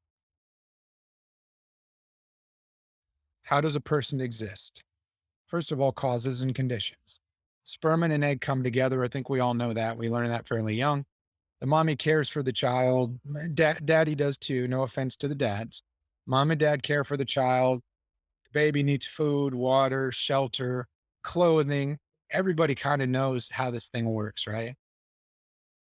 how does a person exist? First of all, causes and conditions. Sperm and an egg come together. I think we all know that. We learn that fairly young. The mommy cares for the child. Daddy does too. No offense to the dads. Mom and dad care for the child. The baby needs food, water, shelter, clothing. Everybody kind of knows how this thing works, right?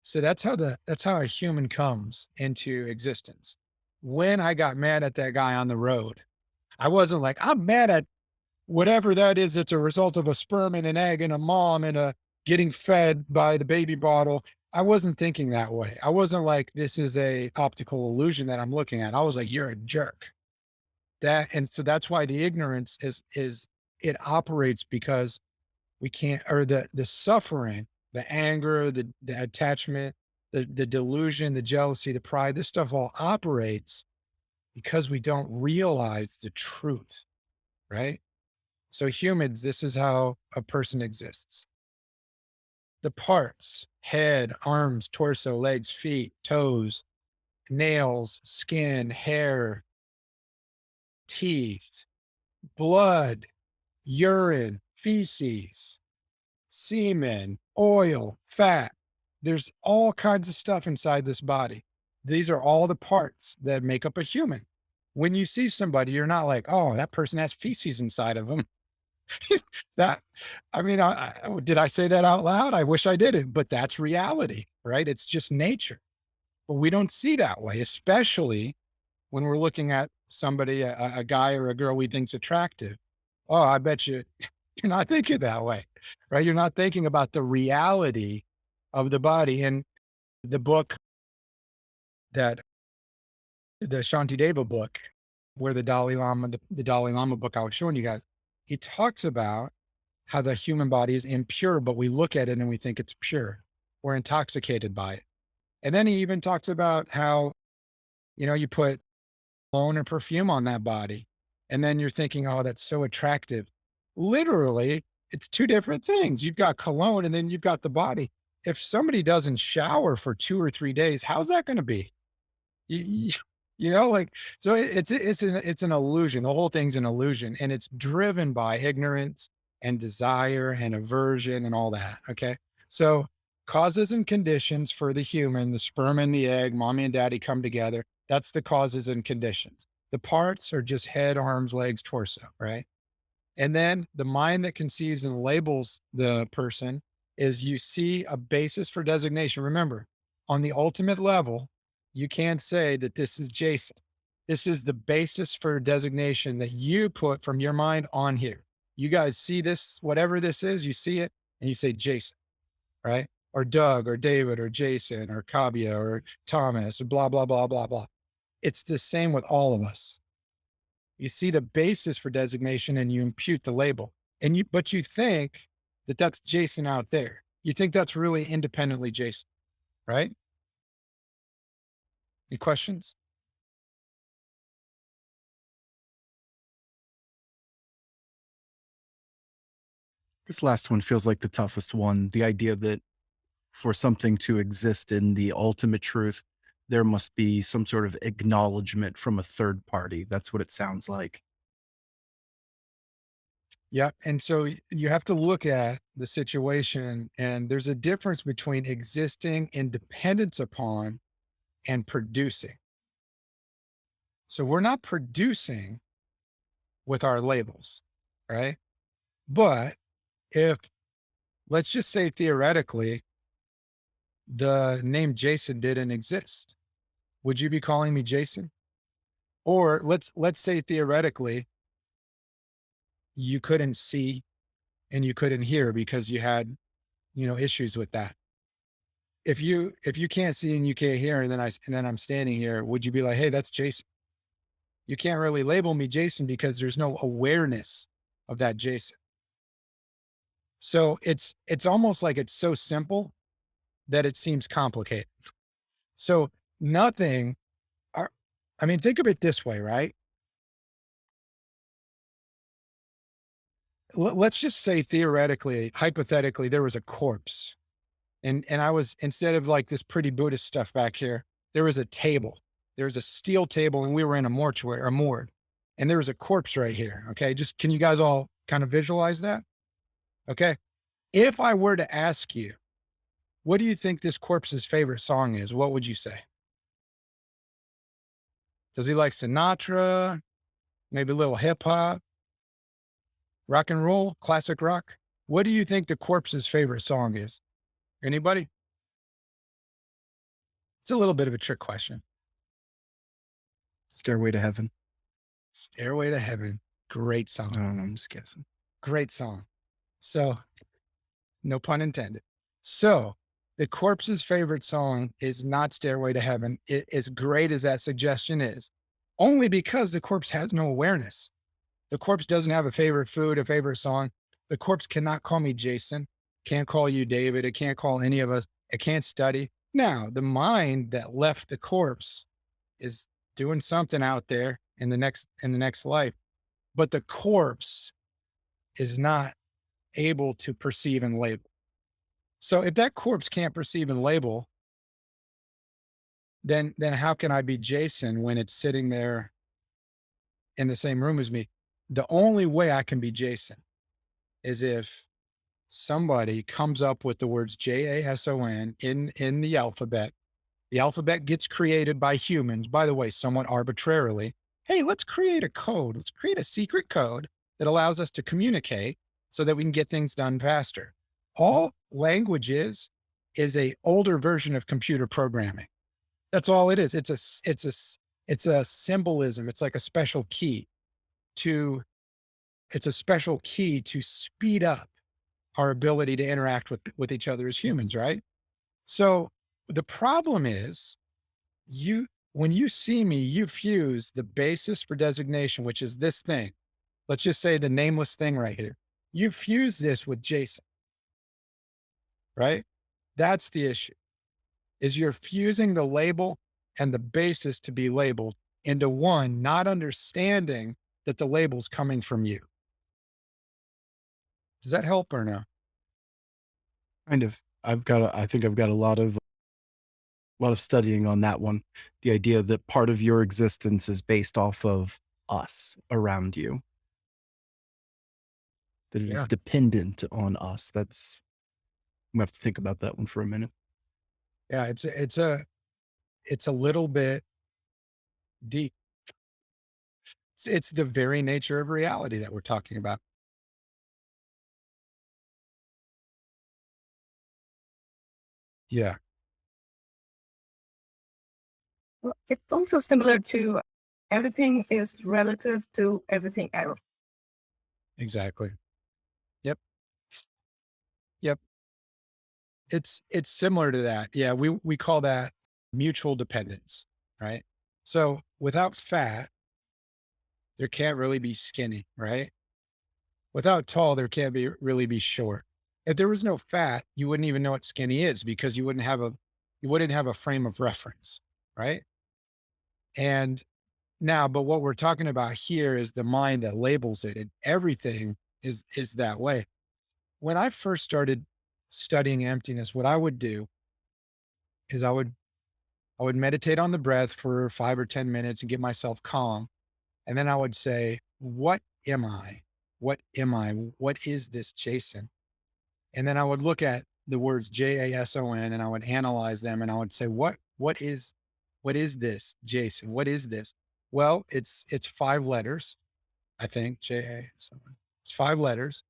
So that's how a human comes into existence. When I got mad at that guy on the road, I wasn't like, I'm mad at whatever that is. It's a result of a sperm and an egg and a mom and a getting fed by the baby bottle. I wasn't thinking that way. I wasn't like, this is a optical illusion that I'm looking at. I was like, you're a jerk. And so that's why the ignorance is it operates because we can't, or the suffering, the anger, the attachment, the delusion, the jealousy, the pride, this stuff all operates because we don't realize the truth, right? So humans, this is how a person exists. The parts, head, arms, torso, legs, feet, toes, nails, skin, hair, teeth, blood, urine, feces, semen, oil, fat. There's all kinds of stuff inside this body. These are all the parts that make up a human. When you see somebody, you're not like, oh, that person has feces inside of them. That, I mean, did I say that out loud? I wish I didn't, but that's reality, right? It's just nature. But we don't see that way, especially when we're looking at somebody, a guy or a girl we think's attractive. Oh, I bet you're not thinking that way, right? You're not thinking about the reality of the body. And the book that the Shantideva book, where the Dalai Lama book I was showing you guys, he talks about how the human body is impure, but we look at it and we think it's pure. We're intoxicated by it. And then he even talks about how, you put cologne or perfume on that body, and then you're thinking, oh, that's so attractive. Literally, it's two different things. You've got cologne and then you've got the body. If somebody doesn't shower for 2 or 3 days, how's that going to be? Like, so it's an illusion. The whole thing's an illusion, and it's driven by ignorance and desire and aversion and all that. Okay. So causes and conditions for the human, the sperm and the egg, mommy and daddy come together. That's the causes and conditions. The parts are just head, arms, legs, torso, right? And then the mind that conceives and labels the person is you see a basis for designation. Remember, on the ultimate level, you can't say that this is Jason. This is the basis for designation that you put from your mind on here. You guys see this, whatever this is, you see it and you say Jason, right? Or Doug or David or Jason or Kabia or Thomas or blah, blah, blah, blah, blah. It's the same with all of us. You see the basis for designation and you impute the label. But you think that that's Jason out there. You think that's really independently Jason, right? Any questions? This last one feels like the toughest one. The idea that for something to exist in the ultimate truth, there must be some sort of acknowledgement from a third party. That's what it sounds like. Yeah. And so you have to look at the situation, and there's a difference between existing in dependence upon and producing. So we're not producing with our labels, right? But if, let's just say theoretically, the name Jason didn't exist, would you be calling me Jason? Or let's say theoretically, you couldn't see and you couldn't hear because you had, issues with that. If you can't see and you can't hear, and then I'm standing here, would you be like, hey, that's Jason? You can't really label me Jason because there's no awareness of that Jason. So it's almost like it's so simple that it seems complicated. So nothing, think of it this way, right? Let's just say theoretically, hypothetically, there was a corpse and I was, instead of like this pretty Buddhist stuff back here, there was a table, there was a steel table, and we were in a mortuary, a morgue. and there was a corpse right here. Okay. Just, can you guys all kind of visualize that? Okay. If I were to ask you, what do you think this corpse's favorite song is? What would you say? Does he like Sinatra? Maybe a little hip hop, rock and roll, classic rock? What do you think the corpse's favorite song is? Anybody? It's a little bit of a trick question. Stairway to Heaven. Stairway to Heaven. Great I song. don't know, I'm just guessing. Great song. So, no pun intended. So, the corpse's favorite song is not Stairway to Heaven. As great as that suggestion is, only because the corpse has no awareness. The corpse doesn't have a favorite food, a favorite song. The corpse cannot call me Jason, can't call you David. It can't call any of us. It can't study. Now, the mind that left the corpse is doing something out there in the next life, but the corpse is not able to perceive and label. So if that corpse can't perceive and label, then how can I be Jason when it's sitting there in the same room as me? The only way I can be Jason is if somebody comes up with the words JASON in the alphabet. The alphabet gets created by humans, by the way, somewhat arbitrarily. Hey, let's create a code. Let's create a secret code that allows us to communicate so that we can get things done faster. All language is a older version of computer programming. That's all it is. It's a symbolism. It's like a special key to speed up our ability to interact with each other as humans, right? So the problem is when you see me, you fuse the basis for designation, which is this thing. Let's just say the nameless thing right here. You fuse this with Jason, right? That's the issue, is you're fusing the label and the basis to be labeled into one, not understanding that the label's coming from you. Does that help or no? Kind of. I think I've got a lot of studying on that one. The idea that part of your existence is based off of us around you. That it is Yeah. dependent on us. I'm gonna have to think about that one for a minute. Yeah, it's a little bit deep. It's the very nature of reality that we're talking about. Yeah, Well, it's also similar to everything is relative to everything else. exactly. Yep. Yep. It's similar to that. Yeah, we call that mutual dependence, right? So without fat, there can't really be skinny, right? Without tall, there can't really be short. If there was no fat, you wouldn't even know what skinny is because you wouldn't have a frame of reference, right? And now, but what we're talking about here is the mind that labels it, and everything is that way. When I first started studying emptiness, what I would do is I would meditate on the breath for 5 or 10 minutes and get myself calm. And then I would say, what am I? What am I? What is this Jason? And then I would look at the words JASON and I would analyze them and I would say, what is this Jason? What is this? Well, it's 5 letters, I think, JASON. It's 5 letters.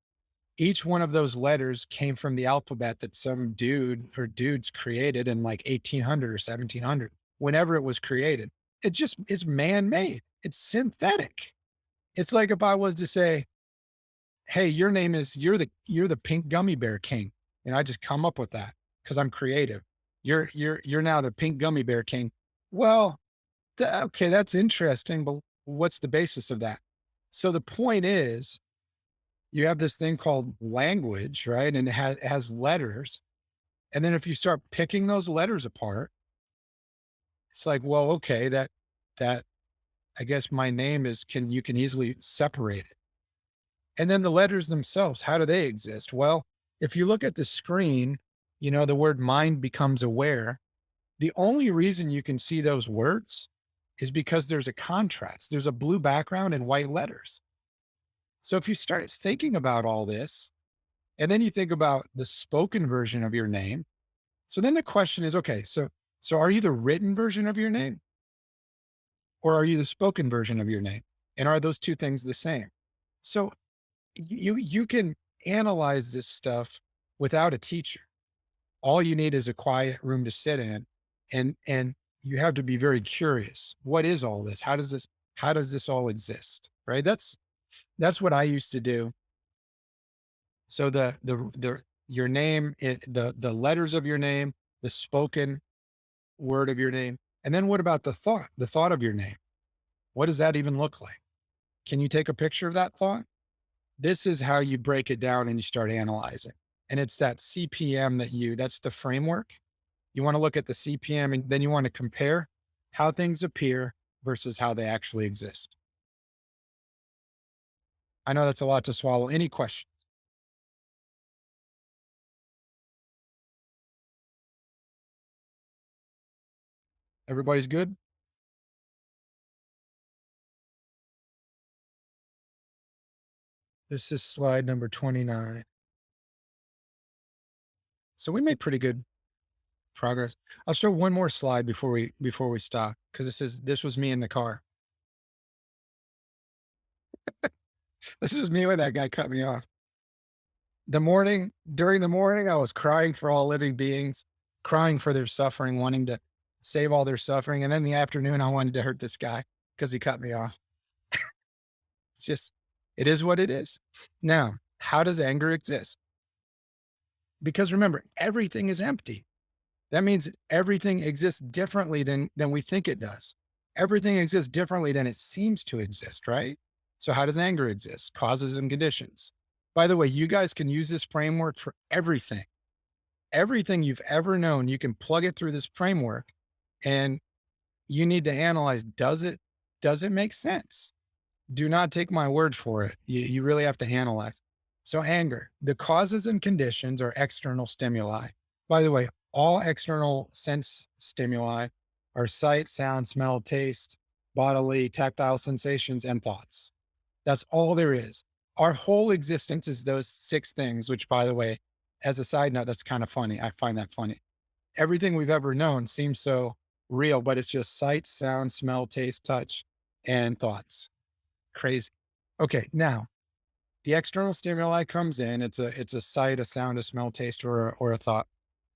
Each one of those letters came from the alphabet that some dude or dudes created in like 1800 or 1700, whenever it was created. It's man-made. It's synthetic. It's like if I was to say, hey, your name is, you're the pink gummy bear king. And I just come up with that because I'm creative. You're now the pink gummy bear king. Well, okay, that's interesting, but what's the basis of that? So the point is, you have this thing called language, right? And it has letters. And then if you start picking those letters apart, it's like, well, okay, that I guess my name is, you can easily separate it. And then the letters themselves, how do they exist? Well, if you look at the screen, the word mind becomes aware. The only reason you can see those words is because there's a contrast. There's a blue background and white letters. So if you start thinking about all this, and then you think about the spoken version of your name, so then the question is, okay, so are you the written version of your name? Or are you the spoken version of your name? And are those two things the same? So you can analyze this stuff without a teacher. All you need is a quiet room to sit in, and you have to be very curious. What is all this? How does this all exist? Right? That's what I used to do. So your name, the letters of your name, the spoken word of your name, and then what about the thought of your name? What does that even look like? Can you take a picture of that thought? This is how you break it down and you start analyzing. And it's that CPM that's the framework. You want to look at the CPM, and then you want to compare how things appear versus how they actually exist. I know that's a lot to swallow. Any questions? Everybody's good? This is slide number 29. So we made pretty good progress. I'll show one more slide before we stop, because this was me in the car. This was me when that guy cut me off. During the morning, I was crying for all living beings, crying for their suffering, wanting to save all their suffering. And then in the afternoon, I wanted to hurt this guy because he cut me off. It is what it is. Now, how does anger exist? Because remember, everything is empty. That means everything exists differently than we think it does. Everything exists differently than it seems to exist, right? So how does anger exist? Causes and conditions. By the way, you guys can use this framework for everything. Everything you've ever known, you can plug it through this framework, and you need to analyze, does it make sense? Do not take my word for it. You really have to analyze. So anger, the causes and conditions are external stimuli. By the way, all external sense stimuli are sight, sound, smell, taste, bodily, tactile sensations, and thoughts. That's all there is. Our whole existence is those 6 things, which, by the way, as a side note, that's kind of funny. I find that funny. Everything we've ever known seems so real, but it's just sight, sound, smell, taste, touch, and thoughts. Crazy. Okay, now the external stimuli comes in. It's a sight, a sound, a smell, taste, or a thought,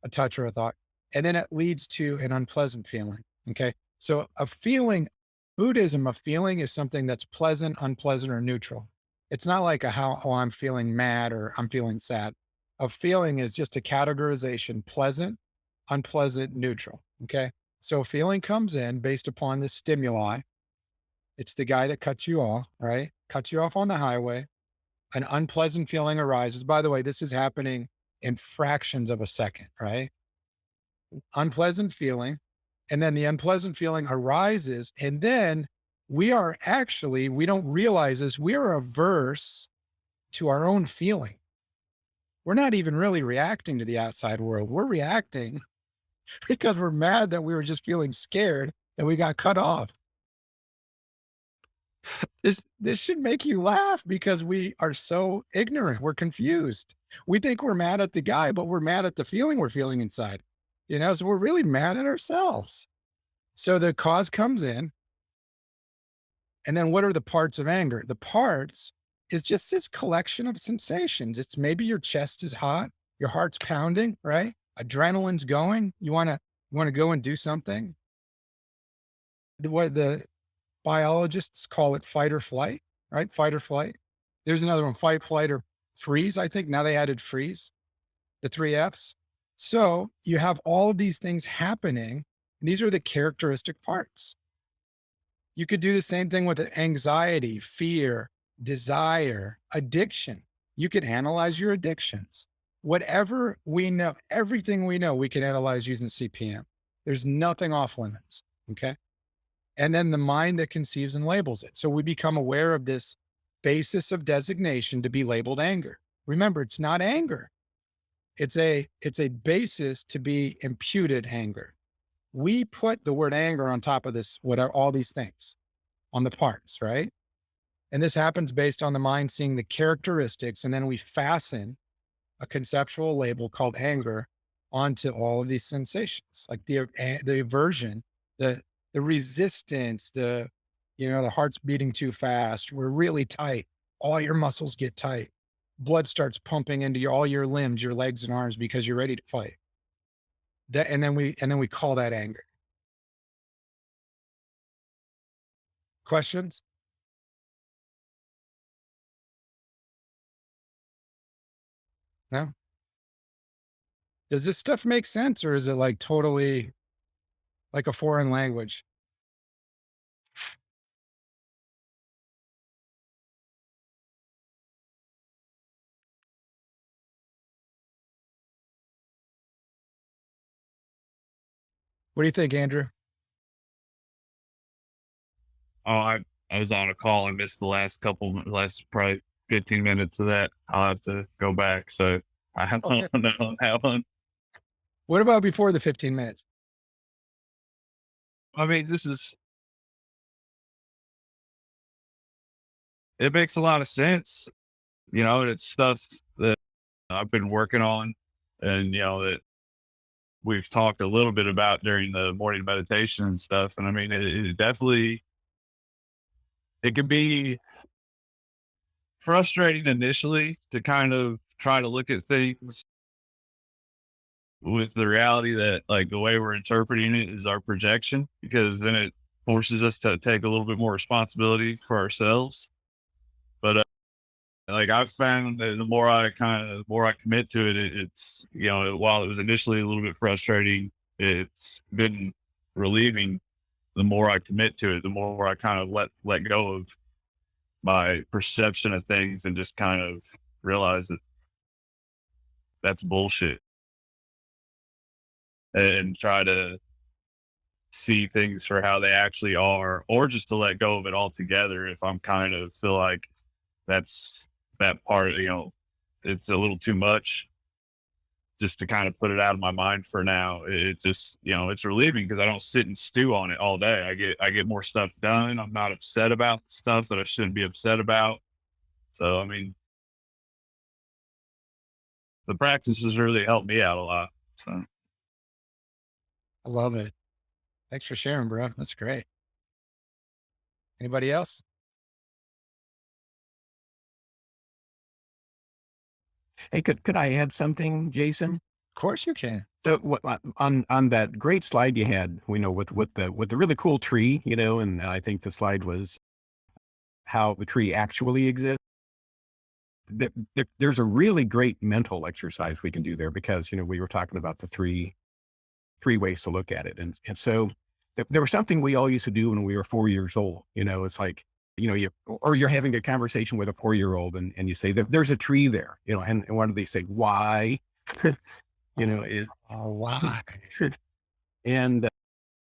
a touch, or a thought, and then it leads to an unpleasant feeling. Okay, so a feeling, Buddhism, a feeling is something that's pleasant, unpleasant, or neutral. It's not like how I'm feeling mad or I'm feeling sad. A feeling is just a categorization: pleasant, unpleasant, neutral. Okay, so a feeling comes in based upon the stimuli. It's the guy that cuts you off, right? Cuts you off on the highway. An unpleasant feeling arises. By the way, this is happening in fractions of a second, right? Unpleasant feeling. And then the unpleasant feeling arises. And then we don't realize this, we are averse to our own feeling. We're not even really reacting to the outside world. We're reacting because we're mad that we were just feeling scared that we got cut off. This should make you laugh because we are so ignorant. We're confused. We think we're mad at the guy, but we're mad at the feeling we're feeling inside. So we're really mad at ourselves. So the cause comes in. And then what are the parts of anger? The parts is just this collection of sensations. It's maybe your chest is hot, your heart's pounding, right? Adrenaline's going. You want to go and do something. What the biologists call it, fight or flight, right? Fight or flight. There's another one, fight, flight, or freeze. I think now they added freeze, the 3 Fs. So you have all of these things happening. And these are the characteristic parts. You could do the same thing with anxiety, fear, desire, addiction. You could analyze your addictions. Whatever we know, everything we know, we can analyze using CPM. There's nothing off limits. Okay. And then the mind that conceives and labels it. So we become aware of this basis of designation to be labeled anger. Remember, it's not anger. It's a basis to be imputed anger. we put the word anger on top of this, whatever, all these things on the parts, right? And this happens based on the mind seeing the characteristics, and then we fasten a conceptual label called anger onto all of these sensations, like the aversion, the resistance, the heart's beating too fast, we're really tight, all your muscles get tight, blood starts pumping into all your limbs, your legs and arms because you're ready to fight. And then we call that anger. Questions? No? Does this stuff make sense, or is it like totally like a foreign language? What do you think, Andrew? Oh, I was on a call and missed the last probably 15 minutes of that. I'll have to go back. So I Okay. don't know on that one. What about before the 15 minutes? I mean, it makes a lot of sense. It's stuff that I've been working on, and that we've talked a little bit about during the morning meditation and stuff. And I mean, it definitely, it can be frustrating initially to kind of try to look at things with the reality that, like, the way we're interpreting it is our projection, because then it forces us to take a little bit more responsibility for ourselves. But like, I've found that the more I commit to it, it's, while it was initially a little bit frustrating, it's been relieving. The more I commit to it, the more I kind of let go of my perception of things and just kind of realize that that's bullshit, and try to see things for how they actually are, or just to let go of it altogether if I'm kind of feel like that's that part, it's a little too much, just to kind of put it out of my mind for now. It's just, it's relieving because I don't sit and stew on it all day. I get more stuff done. I'm not upset about stuff that I shouldn't be upset about. So, I mean, the practice has really helped me out a lot. So, I love it. Thanks for sharing, bro. That's great. Anybody else? Hey, could I add something, Jason? Of course you can. So what on that great slide you had, with the really cool tree, and I think the slide was how the tree actually exists. There's a really great mental exercise we can do there, because we were talking about the three ways to look at it, and so there was something we all used to do when we were 4 years old. It's like, you're having a conversation with a 4-year-old, and you say there's a tree there, and what do they say? Why? It, Oh, why? and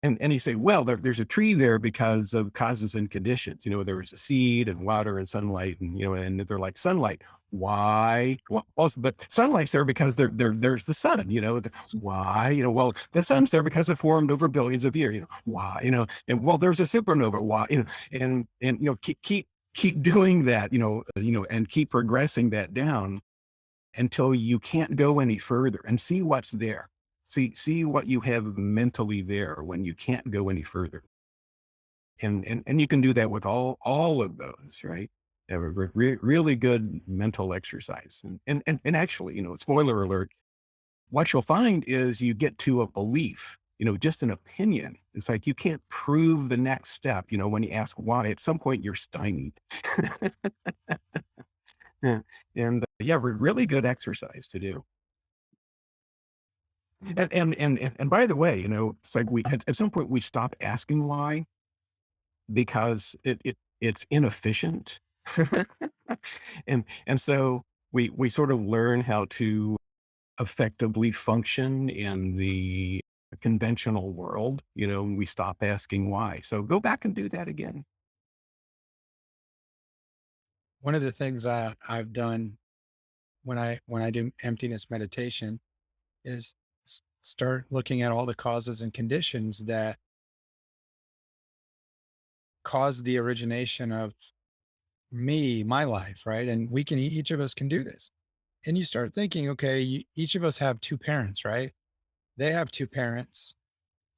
and you say, well, there's a tree there because of causes and conditions. There was a seed and water and sunlight, and they're like, sunlight. Why? Well, also, but sunlight's there because there's the sun. Why? Well, the sun's there because it formed over billions of years. Why? And well, there's a supernova. Why? And keep doing that. And keep progressing that down until you can't go any further, and see what's there. See what you have mentally there when you can't go any further. And you can do that with all of those, right? Have a really good mental exercise. And actually, spoiler alert, what you'll find is you get to a belief, just an opinion. It's like you can't prove the next step. When you ask why, at some point you're stymied. Yeah. And yeah, really good exercise to do. And by the way, it's like we at some point we stop asking why, because it's inefficient. And so we sort of learn how to effectively function in the conventional world, and we stop asking why. So go back and do that again. One of the things I've done when I do emptiness meditation is start looking at all the causes and conditions that cause the origination of my life, right? And each of us can do this. And you start thinking, okay, each of us have two parents, right? They have two parents.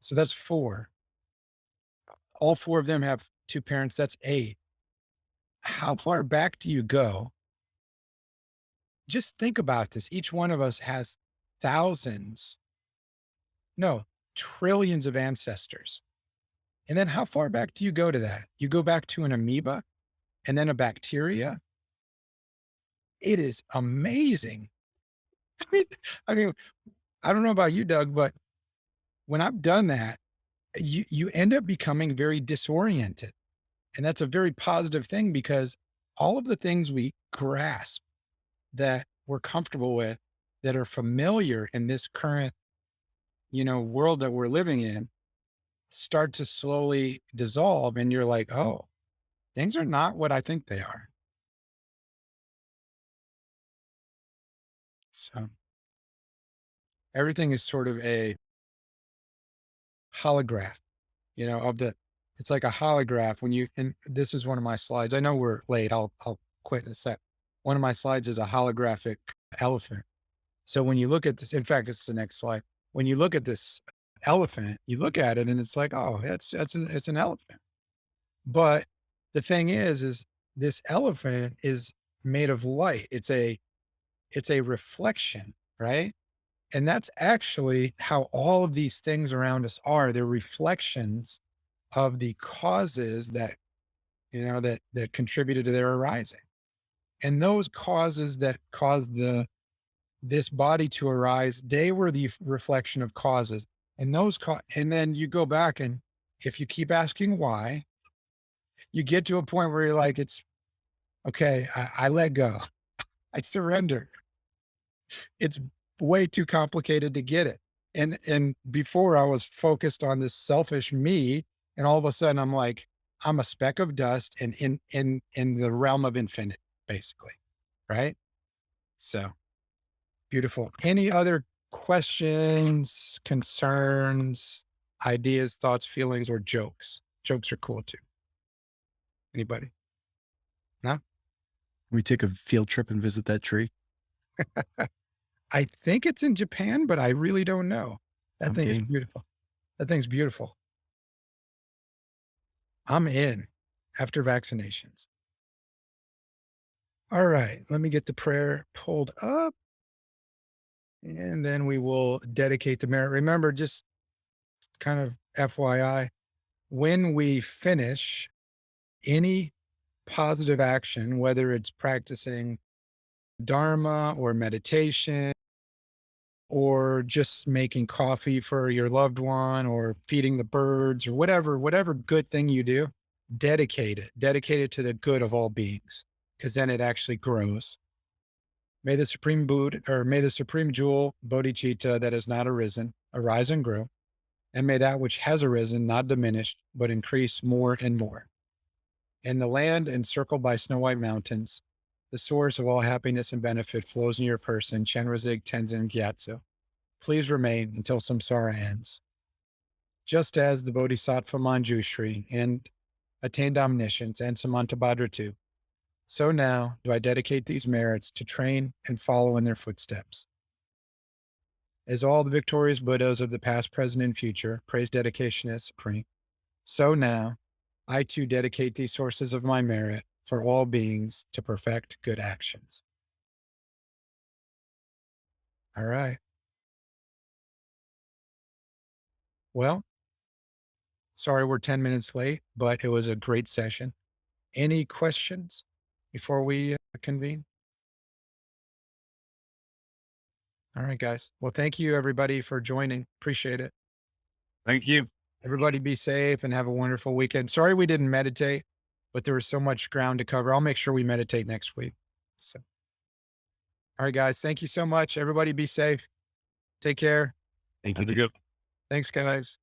So that's four. All four of them have two parents. That's eight. How far back do you go? Just think about this. Each one of us has trillions of ancestors. And then how far back do you go to that? You go back to an amoeba and then a bacteria. It is amazing. I mean, I don't know about you, Doug, but when I've done that, you end up becoming very disoriented. And that's a very positive thing, because all of the things we grasp that we're comfortable with, that are familiar in this current, world that we're living in, start to slowly dissolve. And you're like, oh, things are not what I think they are. So everything is sort of a holograph, it's like a holograph and this is one of my slides. I know we're late. I'll quit in a sec. One of my slides is a holographic elephant. So when you look at this, in fact, it's the next slide. When you look at this elephant, you look at it and it's like, oh, it's an elephant. But the thing is this elephant is made of light. It's a reflection, right? And that's actually how all of these things around us are. They're reflections of the causes that, that contributed to their arising. And those causes that caused this body to arise, they were the reflection of causes. And and then you go back, and if you keep asking why, you get to a point where you're like, it's okay. I let go. I surrender. It's way too complicated to get it. And before I was focused on this selfish me, and all of a sudden I'm like, I'm a speck of dust and in the realm of infinite, basically. Right? So beautiful. Any other questions, concerns, ideas, thoughts, feelings, or jokes? Jokes are cool too. Anybody? No? We take a field trip and visit that tree. I think it's in Japan, but I really don't know. That thing is game. beautiful. That thing's beautiful. I'm in after vaccinations. All right. Let me get the prayer pulled up. And then we will dedicate the merit. Remember, just kind of FYI, when we finish any positive action, whether it's practicing Dharma or meditation, or just making coffee for your loved one, or feeding the birds, or whatever good thing you do, dedicate it to the good of all beings, because then it actually grows. May the supreme Buddha, or may the supreme jewel bodhicitta that has not arisen, arise and grow. And may that which has arisen not diminish, but increase more and more. And the land encircled by snow white mountains, the source of all happiness and benefit, flows in your person, Chenrezig Tenzin Gyatso. Please remain until samsara ends. Just as the Bodhisattva Manjushri and attained omniscience and Samantabhadra too, so now do I dedicate these merits to train and follow in their footsteps. As all the victorious Buddhas of the past, present, and future praise dedication as supreme, so now I too dedicate these sources of my merit for all beings to perfect good actions. All right. Well, sorry we're 10 minutes late, but it was a great session. Any questions before we convene? All right, guys. Well, thank you, everybody, for joining. Appreciate it. Thank you. Everybody be safe and have a wonderful weekend. Sorry we didn't meditate, but there was so much ground to cover. I'll make sure we meditate next week. So, all right, guys. Thank you so much. Everybody be safe. Take care. Thank you. Have a good Thanks, guys.